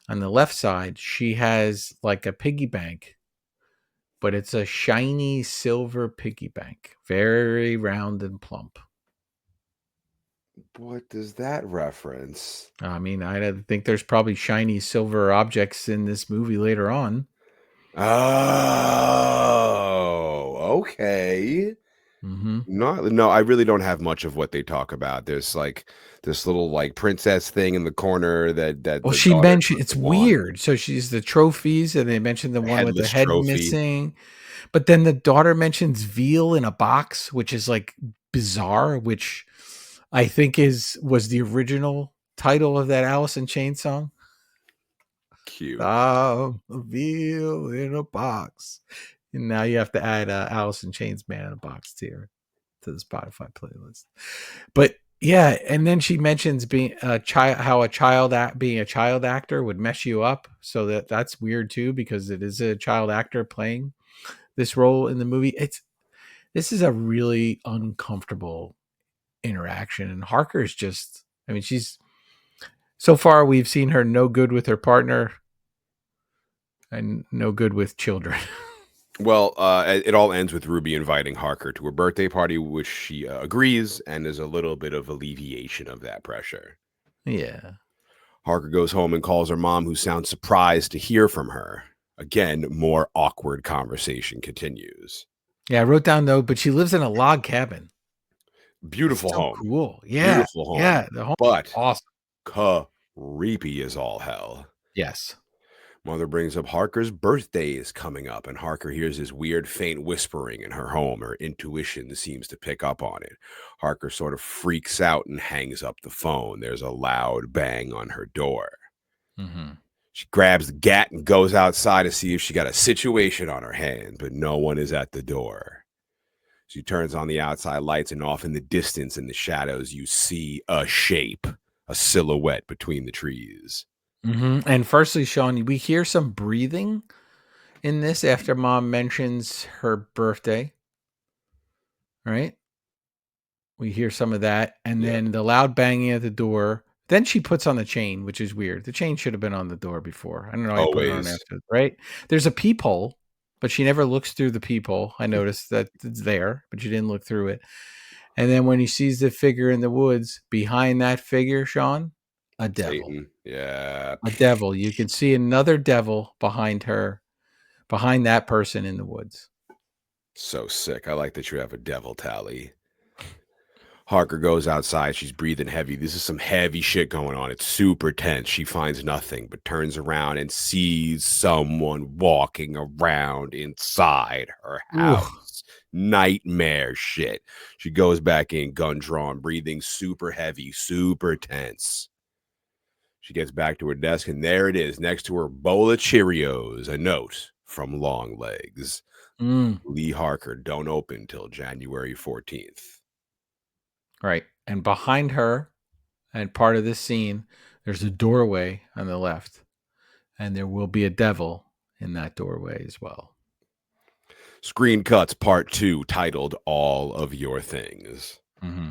on the left side, she has like a piggy bank, but it's a shiny silver piggy bank, very round and plump. What does that reference? I mean, I think there's probably shiny silver objects in this movie later on. Oh, okay. Mm-hmm. No, I really don't have much of what they talk about. There's like this little like princess thing in the corner that Well, the she daughter's mentioned supposed it's to want, weird. So she's the trophies, and they mentioned the the one with the headless head trophy. missing. But then the daughter mentions veal in a box, which is like bizarre, which I think was the original title of that Alice in Chains song. Cute. Veal in a box. And now you have to add Alice in Chains Man in a Box to the Spotify playlist. But yeah, and then she mentions being a child, how being a child actor would mess you up. So that's weird too, because it is a child actor playing this role in the movie. This is a really uncomfortable interaction, and Harker's just, I mean, she's so far we've seen her no good with her partner and no good with children. Well, it all ends with Ruby inviting Harker to her birthday party, which she agrees, and there's a little bit of alleviation of that pressure. Yeah. Harker goes home and calls her mom, who sounds surprised to hear from her. Again, more awkward conversation continues. Yeah, I wrote down though, but she lives in a log cabin. It's Beautiful so home. cool. Yeah. Beautiful home. Yeah. The home is But awesome. creepy as all hell. Yes. Mother brings up Harker's birthday is coming up, and Harker hears this weird, faint whispering in her home. Her intuition seems to pick up on it. Harker sort of freaks out and hangs up the phone. There's a loud bang on her door. Mm-hmm. She grabs the gat and goes outside to see if she got a situation on her hands, but no one is at the door. She turns on the outside lights, and off in the distance, in the shadows, you see a shape, a silhouette between the trees. Mm-hmm. And firstly, Shawn, we hear some breathing in this after mom mentions her birthday, right? We hear some of that, and Yeah, then the loud banging at the door. Then she puts on the chain, which is weird. The chain should have been on the door before. I don't know why you put it on always. after, right? There's a peephole, but she never looks through the peephole. I noticed that it's there, but she didn't look through it. And then when he sees the figure in the woods, behind that figure, Shawn, a devil. Satan. Yeah. A devil. You can see another devil behind her, behind that person in the woods. So sick. I like that you have a devil tally. Harker goes outside. She's breathing heavy. This is some heavy shit going on. It's super tense. She finds nothing, but turns around and sees someone walking around inside her Ooh. house. Nightmare shit. She goes back in, gun drawn, breathing super heavy, super tense. She gets back to her desk, and there it is, next to her bowl of Cheerios, a note from LongLegs. Mm, Lee Harker, don't open till January 14th. right. And behind her, and part of this scene, there's a doorway on the left, and there will be a devil in that doorway as well. Screen Cuts Part 2, titled All of Your Things. Mm-hmm.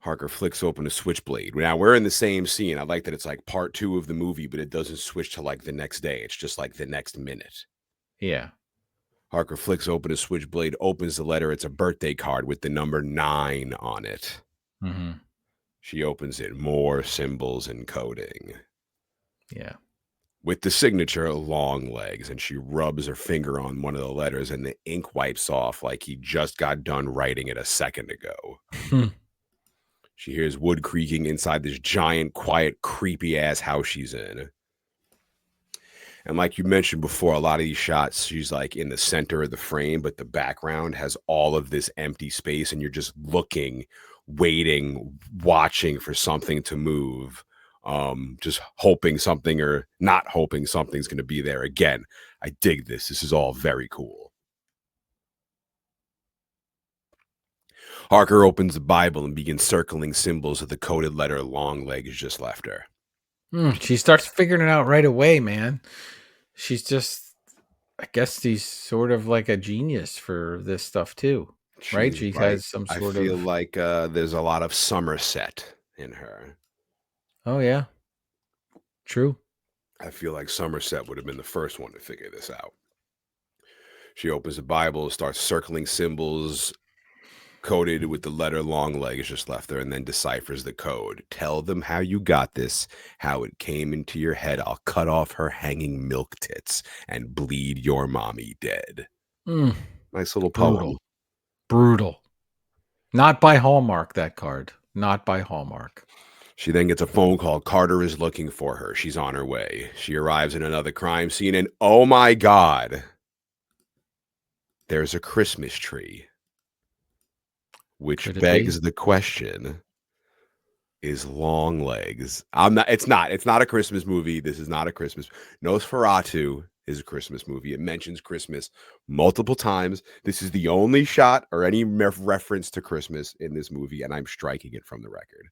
Harker flicks open a switchblade. Now, we're in the same scene. I like that it's like part 2 of the movie, but it doesn't switch to like the next day. It's just like the next minute. Yeah. Harker flicks open a switchblade, opens the letter. It's a birthday card with the number 9 on it. Mm-hmm. She opens it. More symbols and coding. Yeah. with the signature LongLegs, and she rubs her finger on one of the letters, and the ink wipes off like he just got done writing it a second ago. She hears wood creaking inside this giant, quiet, creepy ass house she's in. And like you mentioned before, a lot of these shots, she's like in the center of the frame, but the background has all of this empty space, and you're just looking, waiting, watching for something to move. Just hoping something or not hoping something's going to be there. Again, I dig this. This is all very cool. Harker opens the Bible and begins circling symbols of the coded letter LongLegs just left her. She starts figuring it out right away, man. She's just, I guess she's sort of like a genius for this stuff too, right? She has some I sort feel of. like there's a lot of Somerset in her. Oh yeah, true. I feel like Somerset would have been the first one to figure this out. She opens the Bible, starts circling symbols coded with the letter LongLegs just left her, and then deciphers the code. Tell them how you got this, how it came into your head. I'll cut off her hanging milk tits and bleed your mommy dead. Nice little poem. Brutal. Not by Hallmark, that card. Not by Hallmark. She then gets a phone call. Carter is looking for her. She's on her way. She arrives in another crime scene, and oh my God, there's a Christmas tree. Which begs the question, is LongLegs? It's not a Christmas movie. This is not a Christmas. Nosferatu is a Christmas movie. It mentions Christmas multiple times. This is the only shot or any reference to Christmas in this movie, and I'm striking it from the record.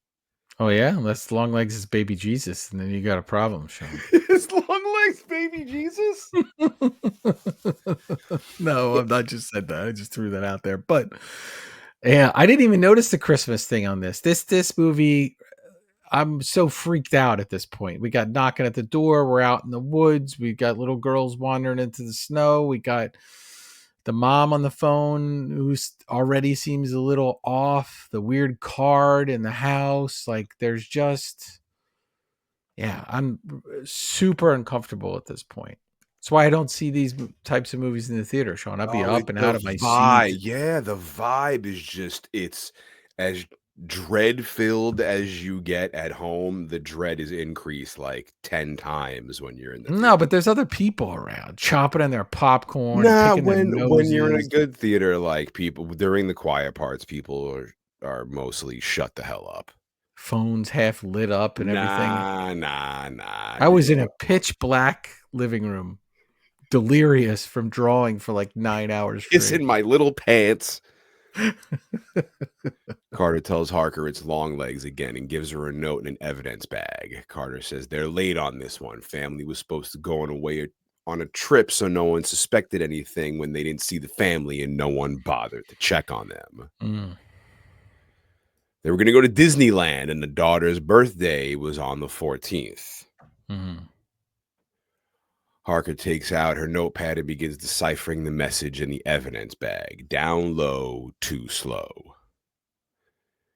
Oh yeah, unless LongLegs is baby Jesus, and then you got a problem, Shawn. Is LongLegs baby Jesus? No, I've not just said that. I just threw that out there. But yeah, I didn't even notice the Christmas thing on this. This movie, I'm so freaked out at this point. We got knocking at the door. We're out in the woods. We got little girls wandering into the snow. We got the mom on the phone who already seems a little off. The weird card in the house. Like there's just, yeah, I'm super uncomfortable at this point. That's why I don't see these types of movies in the theater, Shawn. I'd be up and out of my seat. Yeah, the vibe is just, it's as dread-filled as you get at home. The dread is increased like 10 times when you're in the theater. No, but there's other people around chomping on their popcorn. Nah, picking their noses. when you're in a good theater, like people during the quiet parts, people are mostly shut the hell up. Phones half lit up and everything. Nah. I was in a pitch black living room, delirious from drawing for like 9 hours. It's in my little pants. Carter tells Harker it's LongLegs again and gives her a note and an evidence bag. Carter says they're late on this one. Family was supposed to go away on a trip, so no one suspected anything when they didn't see the family and no one bothered to check on them. They were going to go to Disneyland, and the daughter's birthday was on the 14th. Harker takes out her notepad and begins deciphering the message in the evidence bag. Down low, too slow.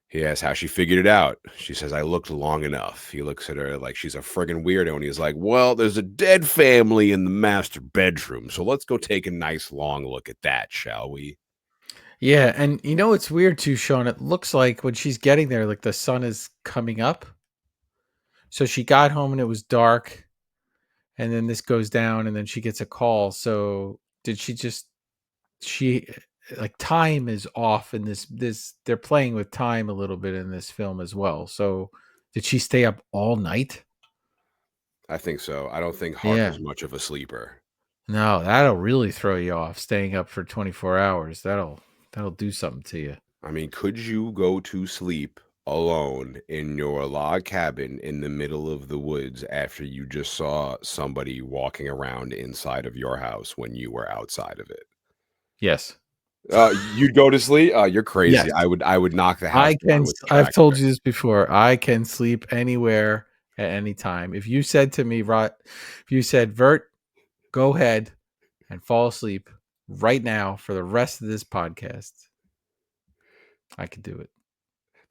He asks how she figured it out. She says, I looked long enough. He looks at her like she's a friggin' weirdo, and he's like, well, there's a dead family in the master bedroom, so let's go take a nice long look at that, shall we? Yeah, and you know it's weird too, Shawn. It looks like when she's getting there, like the sun is coming up. So she got home and it was dark. And then this goes down and then she gets a call. So did she like time is off in this they're playing with time a little bit in this film as well. So did she stay up all night? I think so. I don't think Harker's much of a sleeper. No, that'll really throw you off, staying up for 24 hours. That'll do something to you. I mean, could you go to sleep alone in your log cabin in the middle of the woods after you just saw somebody walking around inside of your house when you were outside of it? Yes. You'd go to sleep? You're crazy. Yes. I would knock the house down with the I've told you this before. I can sleep anywhere at any time. If you said to me, Vert, go ahead and fall asleep right now for the rest of this podcast, I could do it.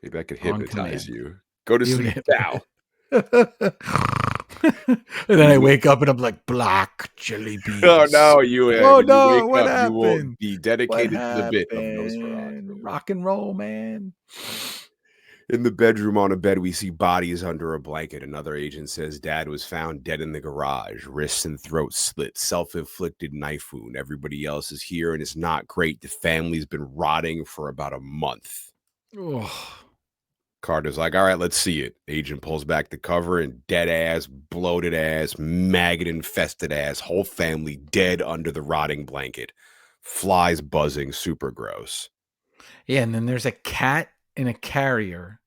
Maybe I could hypnotize you. Go to sleep now. And then I wake up and I'm like, black chili Oh beans. no, you Oh when you no, wake what up, you will happened? be What dedicated to the bit of happened? Nosferatu. Rock and roll, man. In the bedroom on a bed, we see bodies under a blanket. Another agent says Dad was found dead in the garage, wrists and throat slit, self-inflicted knife wound. Everybody else is here, and it's not great. The family's been rotting for about a month. Oh, Carter's like, all right, let's see it. Agent pulls back the cover, and dead ass, bloated ass, maggot infested ass, whole family dead under the rotting blanket. Flies buzzing, super gross. yeah, and then there's a cat in a carrier.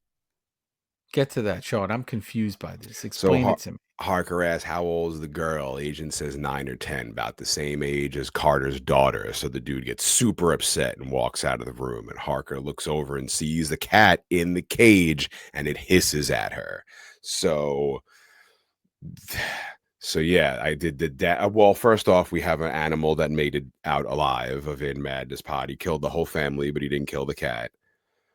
Get to that, Sean. I'm confused by this. So Explain it to me. Harker asks, how old is the girl? Agent says 9 or 10, about the same age as Carter's daughter. So the dude gets super upset and walks out of the room. And Harker looks over and sees the cat in the cage, and it hisses at her. So yeah, I did the well, first off, we have an animal that made it out alive of in Madness Pod. He killed the whole family, but he didn't kill the cat.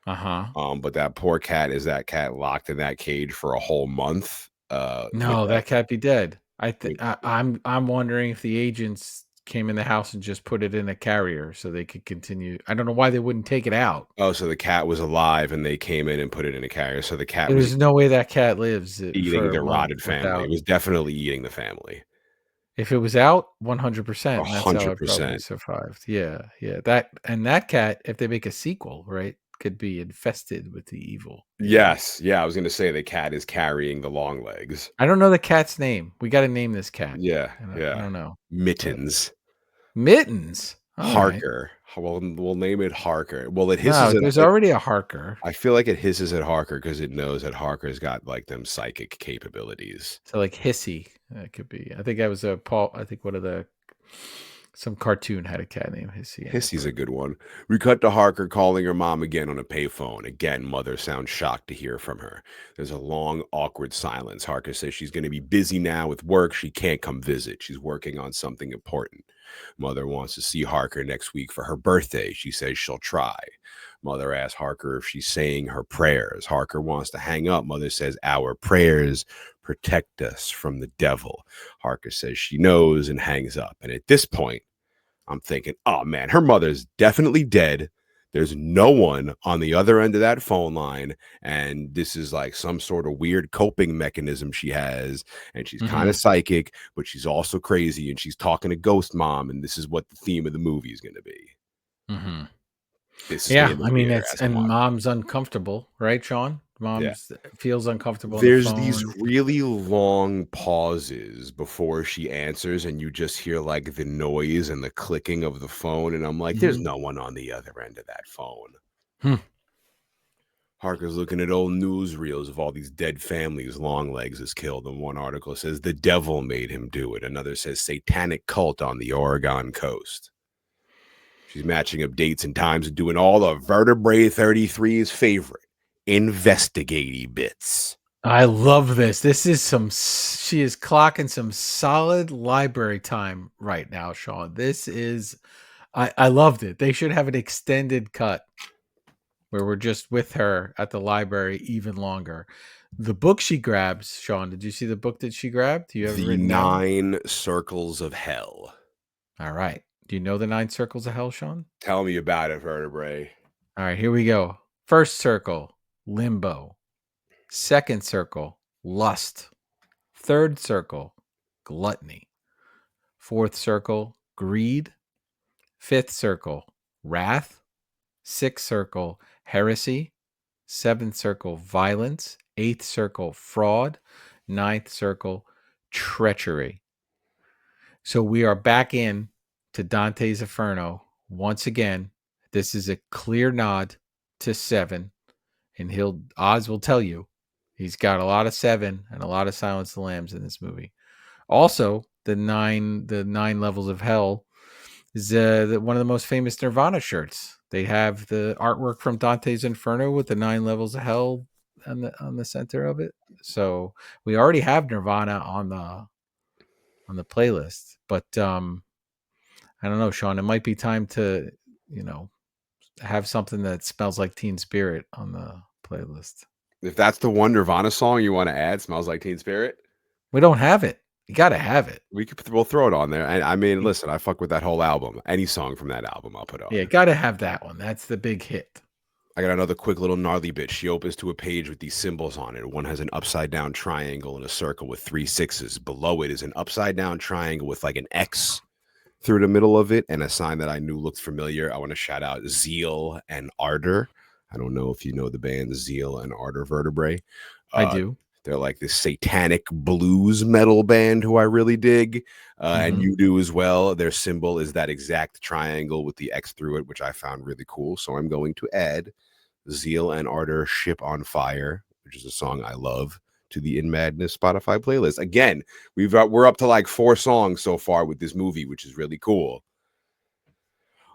Uh-huh. But that poor cat, is that cat locked in that cage for a whole month? With No, that that can't be dead. with I'm wondering if the agents came in the house and just put it in a carrier so they could continue. I don't know why they wouldn't take it out. Oh, so the cat was alive and they came in and put it in a carrier. So the cat was There's no way that cat lives for eating a the month rotted family. It without. was definitely eating the family. If it was out, 100%, and that's how it probably 100%. survived. Yeah, yeah. That cat, if they make a sequel, right, could be infested with the evil. Yeah. Yes. Yeah, I was gonna say the cat is carrying the long legs. I don't know the cat's name. We got to name this cat. Yeah, I yeah. don't know. But Mittens. Mittens. All right. Harker. Well, we'll name it Harker. Well, it hisses No, at there's it. already a Harker. I feel like it hisses at Harker because it knows that Harker's got like them psychic capabilities. So like Hissy, that could be. I think that was a Paul. I think some cartoon had a cat named Hissy in it. Hissy's a good one. We cut to Harker calling her mom again on a payphone. Again, mother sounds shocked to hear from her. There's a long, awkward silence. Harker says she's going to be busy now with work. She can't come visit. She's working on something important. Mother wants to see Harker next week for her birthday. She says she'll try. Mother asks Harker if she's saying her prayers. Harker wants to hang up. Mother says, our prayers protect us from the devil. Harker says she knows and hangs up. And at this point, I'm thinking, oh man, her mother's definitely dead. There's no one on the other end of that phone line. And this is like some sort of weird coping mechanism she has. And she's kind of psychic, but she's also crazy. And she's talking to Ghost Mom. And this is what the theme of the movie is going to be. Mm-hmm. This is Yeah, me I mean here it's as I'm and watching. mom's uncomfortable, right, Sean? Yeah. Mom's feels uncomfortable on the There's these phone. really long pauses before she answers, and you just hear like the noise and the clicking of the phone. And I'm like, there's Mhm. no one on the other end of that phone. Hmm. Harker's looking at old newsreels of all these dead families LongLegs is killed. And one article says the devil made him do it. Another says satanic cult on the Oregon coast. She's matching up dates and times and doing all of Vertebrae33's favorite investigating bits. I love this. She is clocking some solid library time right now, Sean. I loved it. They should have an extended cut where we're just with her at the library even longer. The book she grabs, Sean, did you see the book that she grabbed? Do you have it The written down? 9 Circles of Hell. All right. Do you know the 9 circles of hell, Sean? Tell me about it, Vertebrae. All right, here we go. First circle, limbo. Second circle, lust. Third circle, gluttony. Fourth circle, greed. Fifth circle, wrath. Sixth circle, heresy. Seventh circle, violence. Eighth circle, fraud. Ninth circle, treachery. So we are back in to Dante's Inferno once again. This is a clear nod to 7, and Oz will tell you he's got a lot of 7 and a lot of Silence of the Lambs in this movie. Also, the nine levels of hell is one of the most famous Nirvana shirts. They have the artwork from Dante's Inferno with the 9 levels of hell on the center of it. So we already have Nirvana on the playlist, but I don't know, Sean. It might be time to have something that smells like Teen Spirit on the playlist. If that's the one Nirvana song you want to add, Smells Like Teen Spirit? We don't have it. You got to have it. We'll throw it on there. And I mean, listen, I fuck with that whole album. Any song from that album, I'll put on. Yeah, got to have that one. That's the big hit. I got another quick little gnarly bit. She opens to a page with these symbols on it. One has an upside down triangle and a circle with 3 6s. Below it is an upside down triangle with like an X through the middle of it and a sign that I knew looked familiar. I want to shout out Zeal and Ardor. I don't know if you know the band Zeal and Ardor Vertebrae. I do. They're like this satanic blues metal band who I really dig. And you do as well. Their symbol is that exact triangle with the X through it, which I found really cool. So I'm going to add Zeal and Ardor Ship on Fire, which is a song I love, to the In Madness Spotify playlist. Again, we're up to like 4 songs so far with this movie, which is really cool.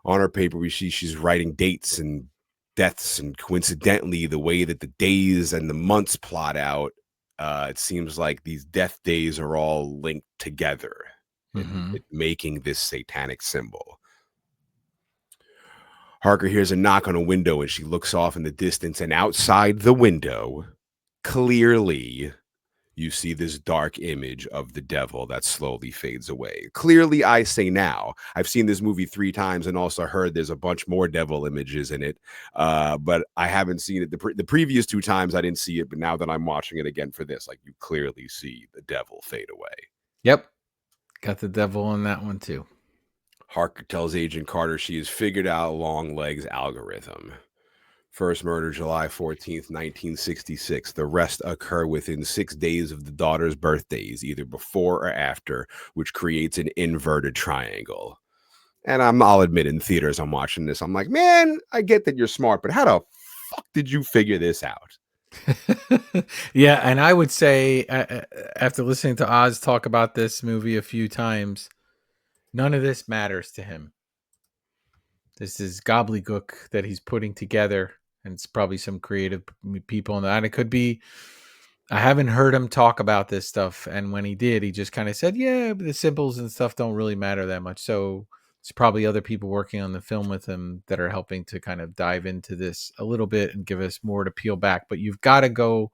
On her paper, we see she's writing dates and deaths, and coincidentally, the way that the days and the months plot out, it seems like these death days are all linked together, making this satanic symbol. Harker hears a knock on a window and she looks off in the distance, and outside the window, clearly, you see this dark image of the devil that slowly fades away. Clearly, I say now. I've seen this movie 3 times and also heard there's a bunch more devil images in it, but I haven't seen it. The previous 2 times I didn't see it, but now that I'm watching it again for this, like, you clearly see the devil fade away. Yep. Got the devil in that one too. Harker tells Agent Carter she has figured out LongLegs' algorithm. First murder, July 14th, 1966. The rest occur within 6 days of the daughter's birthdays, either before or after, which creates an inverted triangle. And I'll admit, in theaters, I'm watching this. I'm like, man, I get that you're smart, but how the fuck did you figure this out? Yeah, and I would say, after listening to Oz talk about this movie a few times, none of this matters to him. This is gobbledygook that he's putting together, and it's probably some creative people in that. And it could be, I haven't heard him talk about this stuff, and when he did, he just kind of said, yeah, but the symbols and stuff don't really matter that much. So it's probably other people working on the film with him that are helping to kind of dive into this a little bit and give us more to peel back. But you've got to go,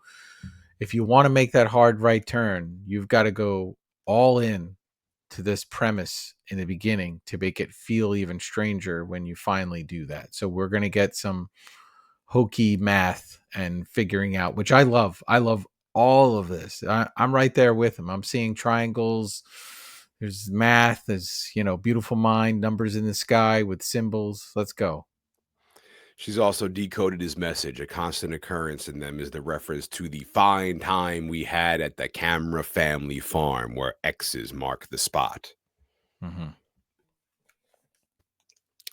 if you want to make that hard right turn, you've got to go all in to this premise in the beginning to make it feel even stranger when you finally do that. So we're going to get some hokey math and figuring out, which I love. I love all of this. I'm right there with him. I'm seeing triangles. There's math. There's, beautiful mind, numbers in the sky with symbols. Let's go. She's also decoded his message. A constant occurrence in them is the reference to the fine time we had at the Camera family farm, where X's mark the spot.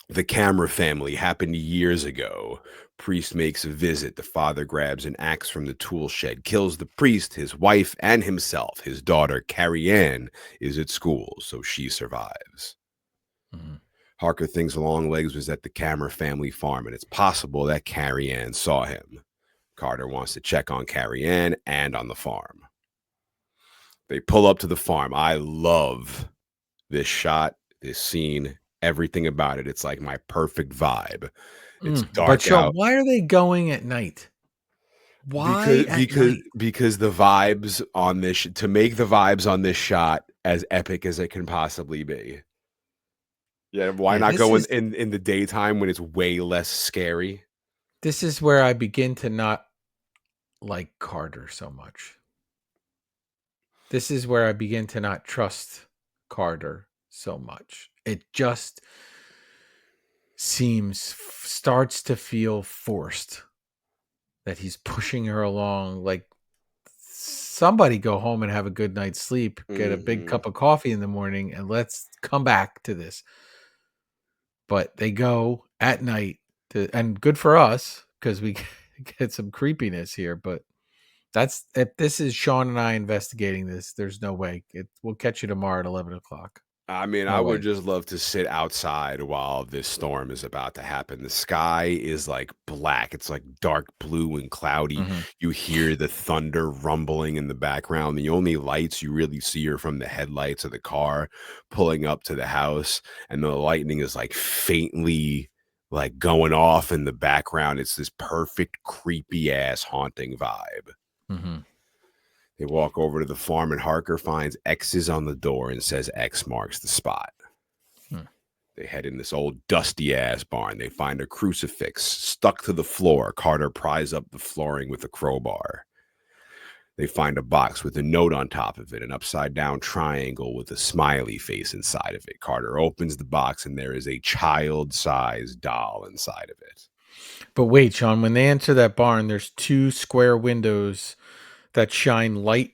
The Camera family happened years ago. Priest makes a visit. The father grabs an axe from the tool shed, kills the priest, his wife, and himself. His daughter, Carrie Ann, is at school, so she survives. Harker thinks LongLegs was at the Camera family farm, and it's possible that Carrie Ann saw him. Carter wants to check on Carrie Ann and on the farm. They pull up to the farm. I love this shot, this scene, everything about it. It's like my perfect vibe. It's dark but Shawn, out. why are they going at night? Why? Because the vibes on this, to make the vibes on this shot as epic as it can possibly be. Yeah, why not go in the daytime when it's way less scary? This is where I begin to not like Carter so much. This is where I begin to not trust Carter so much. It just starts to feel forced that he's pushing her along. Like, somebody go home and have a good night's sleep, get a big cup of coffee in the morning, and let's come back to this. But they go at night, and good for us because we get some creepiness here. But if this is Shawn and I investigating this, there's no way. We'll catch you tomorrow at 11 o'clock. I mean, I would just love to sit outside while this storm is about to happen. The sky is like black. It's like dark blue and cloudy. You hear the thunder rumbling in the background. The only lights you really see are from the headlights of the car pulling up to the house. And the lightning is like faintly like going off in the background. It's this perfect, creepy ass haunting vibe. They walk over to the farm, and Harker finds X's on the door and says X marks the spot. They head in this old dusty-ass barn. They find a crucifix stuck to the floor. Carter pries up the flooring with a crowbar. They find a box with a note on top of it, an upside-down triangle with a smiley face inside of it. Carter opens the box, and there is a child-sized doll inside of it. But wait, Shawn, when they enter that barn, there's 2 square windows that shine light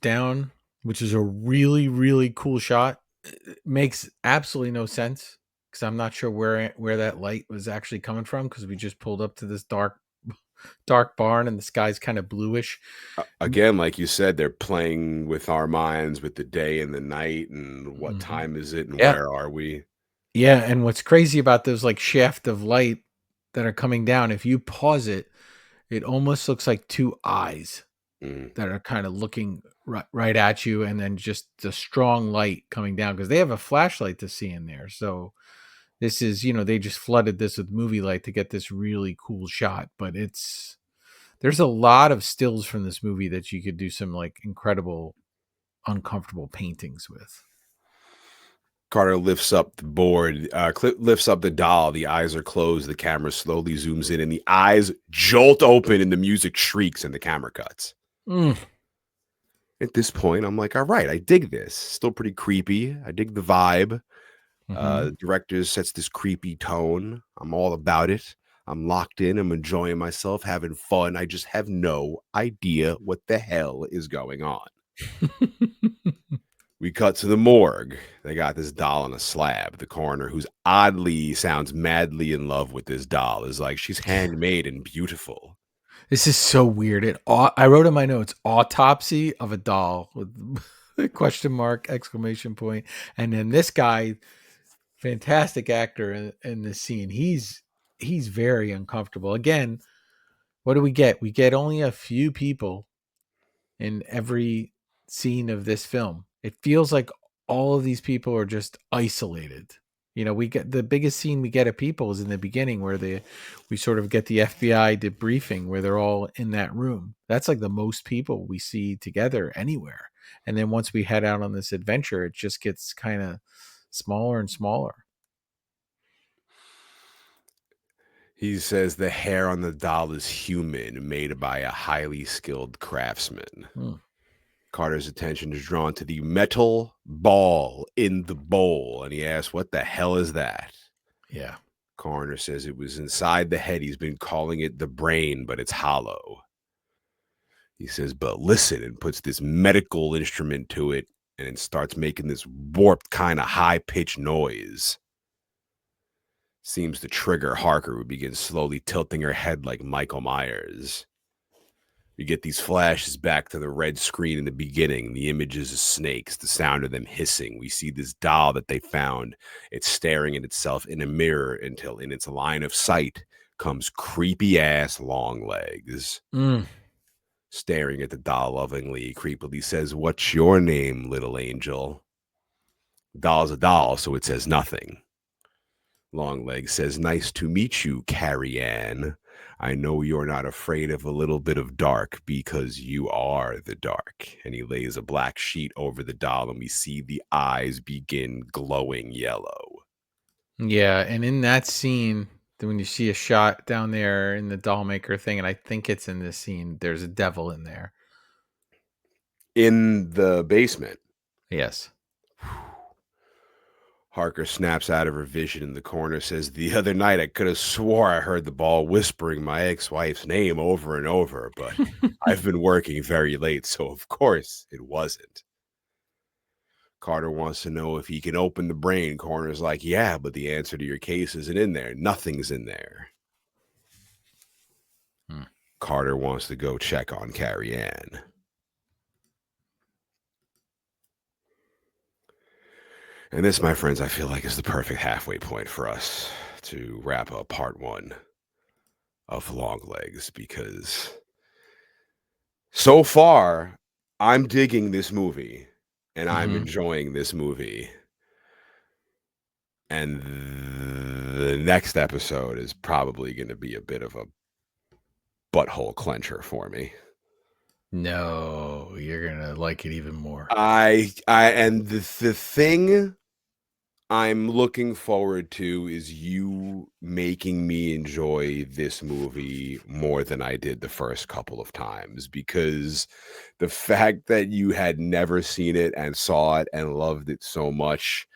down, which is a really, really cool shot. It makes absolutely no sense because I'm not sure where that light was actually coming from, because we just pulled up to this dark barn and the sky's kind of bluish. Again, like you said, they're playing with our minds with the day and the night and what time is it and where are we? Yeah, and what's crazy about those like shaft of light that are coming down, if you pause it, it almost looks like 2 eyes that are kind of looking right at you, and then just the strong light coming down because they have a flashlight to see in there. So this is, they just flooded this with movie light to get this really cool shot. But there's a lot of stills from this movie that you could do some like incredible, uncomfortable paintings with. Carter lifts up the board, lifts up the doll. The eyes are closed. The camera slowly zooms in, and the eyes jolt open, and the music shrieks, and the camera cuts. At this point, I'm like, all right, I dig this. Still pretty creepy. I dig the vibe. The director sets this creepy tone. I'm all about it. I'm locked in. I'm enjoying myself, having fun. I just have no idea what the hell is going on. We cut to the morgue. They got this doll on a slab. The coroner, who's oddly sounds madly in love with this doll, is like, she's handmade and beautiful. This is so weird. I wrote in my notes, autopsy of a doll with question mark, exclamation point. And then this guy, fantastic actor in this scene. He's very uncomfortable. Again, what do we get? We get only a few people in every scene of this film. It feels like all of these people are just isolated. We get the biggest scene we get of people is in the beginning where we sort of get the FBI debriefing where they're all in that room. That's like the most people we see together anywhere. And then once we head out on this adventure, it just gets kind of smaller and smaller. He says the hair on the doll is human, made by a highly skilled craftsman. Carter's attention is drawn to the metal ball in the bowl, and he asks, what the hell is that? Yeah. Coroner says it was inside the head. He's been calling it the brain, but it's hollow. He says, but listen, and puts this medical instrument to it, and it starts making this warped kind of high-pitched noise. Seems to trigger Harker, who begins slowly tilting her head like Michael Myers. We get these flashes back to the red screen in the beginning, the images of snakes, the sound of them hissing. We see this doll that they found. It's staring at itself in a mirror until in its line of sight comes creepy-ass LongLegs. Staring at the doll lovingly, he creepily says, what's your name, little angel? Doll's a doll, so it says nothing. LongLegs says, nice to meet you, Carrie Ann. I know you're not afraid of a little bit of dark because you are the dark. And he lays a black sheet over the doll, and we see the eyes begin glowing yellow. Yeah, and in that scene, when you see a shot down there in the doll maker thing, and I think it's in this scene, there's a devil in there. In the basement. Yes. Harker snaps out of her vision, and the coroner says, the other night I could have swore I heard the ball whispering my ex-wife's name over and over, but I've been working very late, so of course it wasn't. Carter wants to know if he can open the brain. Coroner's like, yeah, but the answer to your case isn't in there. Nothing's in there. Carter wants to go check on Carrie Ann. And this, my friends, I feel like is the perfect halfway point for us to wrap up part 1 of LongLegs, because so far I'm digging this movie and I'm enjoying this movie. And the next episode is probably going to be a bit of a butthole clencher for me. No, you're gonna like it even more. And the thing I'm looking forward to is you making me enjoy this movie more than I did the first couple of times, because the fact that you had never seen it and saw it and loved it so much,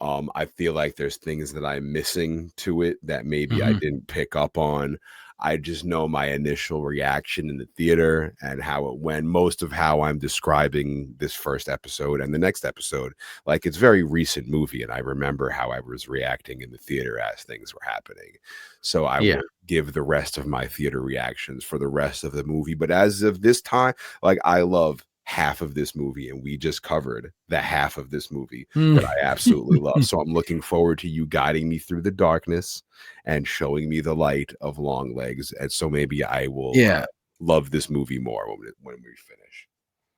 I feel like there's things that I'm missing to it that maybe I Mhm. didn't pick up on. I just know my initial reaction in the theater and how it went. Most of how I'm describing this first episode and the next episode, like, it's very recent movie, and I remember how I was reacting in the theater as things were happening. So I Yeah. will give the rest of my theater reactions for the rest of the movie. But as of this time, like, I love half of this movie, and we just covered the half of this movie that I absolutely love. So I'm looking forward to you guiding me through the darkness and showing me the light of LongLegs. And so maybe I will Yeah. love this movie more when we finish.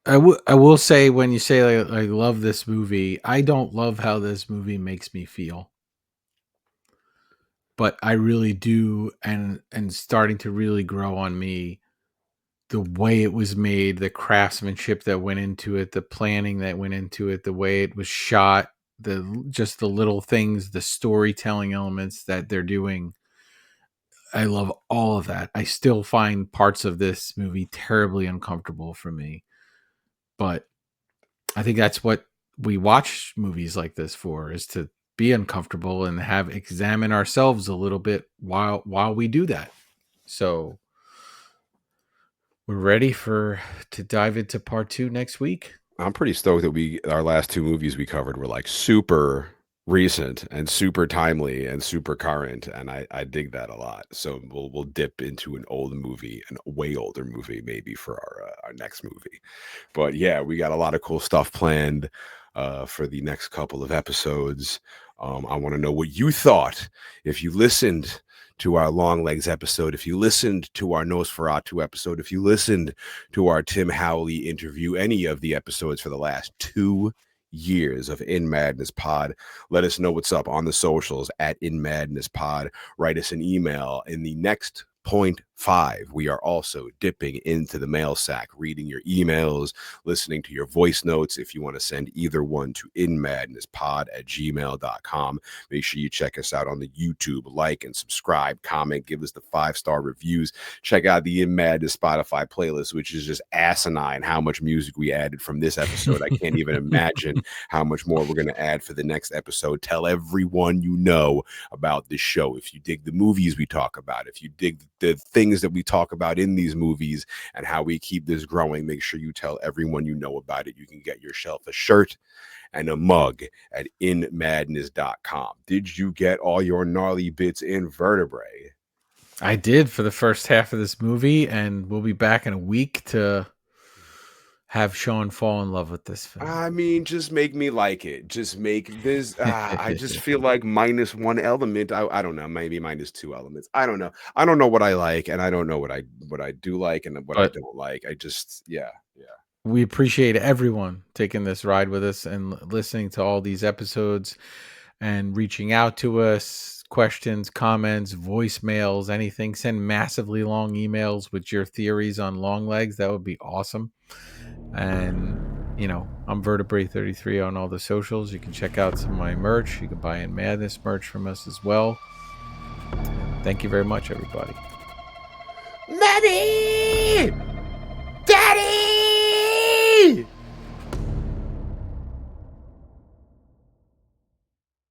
I will say, when you say I love this movie, I don't love how this movie makes me feel, but I really do, and starting to really grow on me the way it was made, the craftsmanship that went into it, the planning that went into it, the way it was shot, just the little things, the storytelling elements that they're doing. I love all of that. I still find parts of this movie terribly uncomfortable for me, but I think that's what we watch movies like this for, is to be uncomfortable and have examine ourselves a little bit while we do that. So we're ready to dive into part 2 next week. I'm pretty stoked that our last two movies we covered were like super recent and super timely and super current, and I dig that a lot. So we'll dip into an old movie, an way older movie, maybe for our next movie. But yeah, we got a lot of cool stuff planned for the next couple of episodes. I want to know what you thought. If you listened to our LongLegs episode, if you listened to our Nosferatu episode, if you listened to our Tim Howley interview, any of the episodes for the last 2 years of In Madness Pod, let us know what's up on the socials at In Madness Pod. Write us an email. In the next 0.5, we are also dipping into the mail sack, reading your emails, listening to your voice notes. If you want to send either one to inmadnesspod@gmail.com, make sure you check us out on the YouTube, like and subscribe, comment, give us the 5-star reviews. Check out the In Madness Spotify playlist, which is just asinine how much music we added from this episode. I can't even imagine how much more we're going to add for the next episode. Tell everyone you know about this show. If you dig the movies we talk about, if you dig the things that we talk about in these movies and how we keep this growing, make sure you tell everyone you know about it. You can get yourself a shirt and a mug at inmadness.com. Did you get all your gnarly bits in Vertebrae? I did for the first half of this movie, and we'll be back in a week to have Shawn fall in love with this film. I mean, just make me like it. Just make this. I just feel like minus one element. I don't know. Maybe minus two elements. I don't know. I don't know what I like, and I don't know what I do like and what I But don't like. I just yeah. we appreciate everyone taking this ride with us and listening to all these episodes and reaching out to us. Questions, comments, voicemails, anything. Send massively long emails with your theories on LongLegs. That would be awesome. And I'm Vertebrae33 on all the socials. You can check out some of my merch. You can buy In Madness merch from us as well. And thank you very much, everybody. Maddie!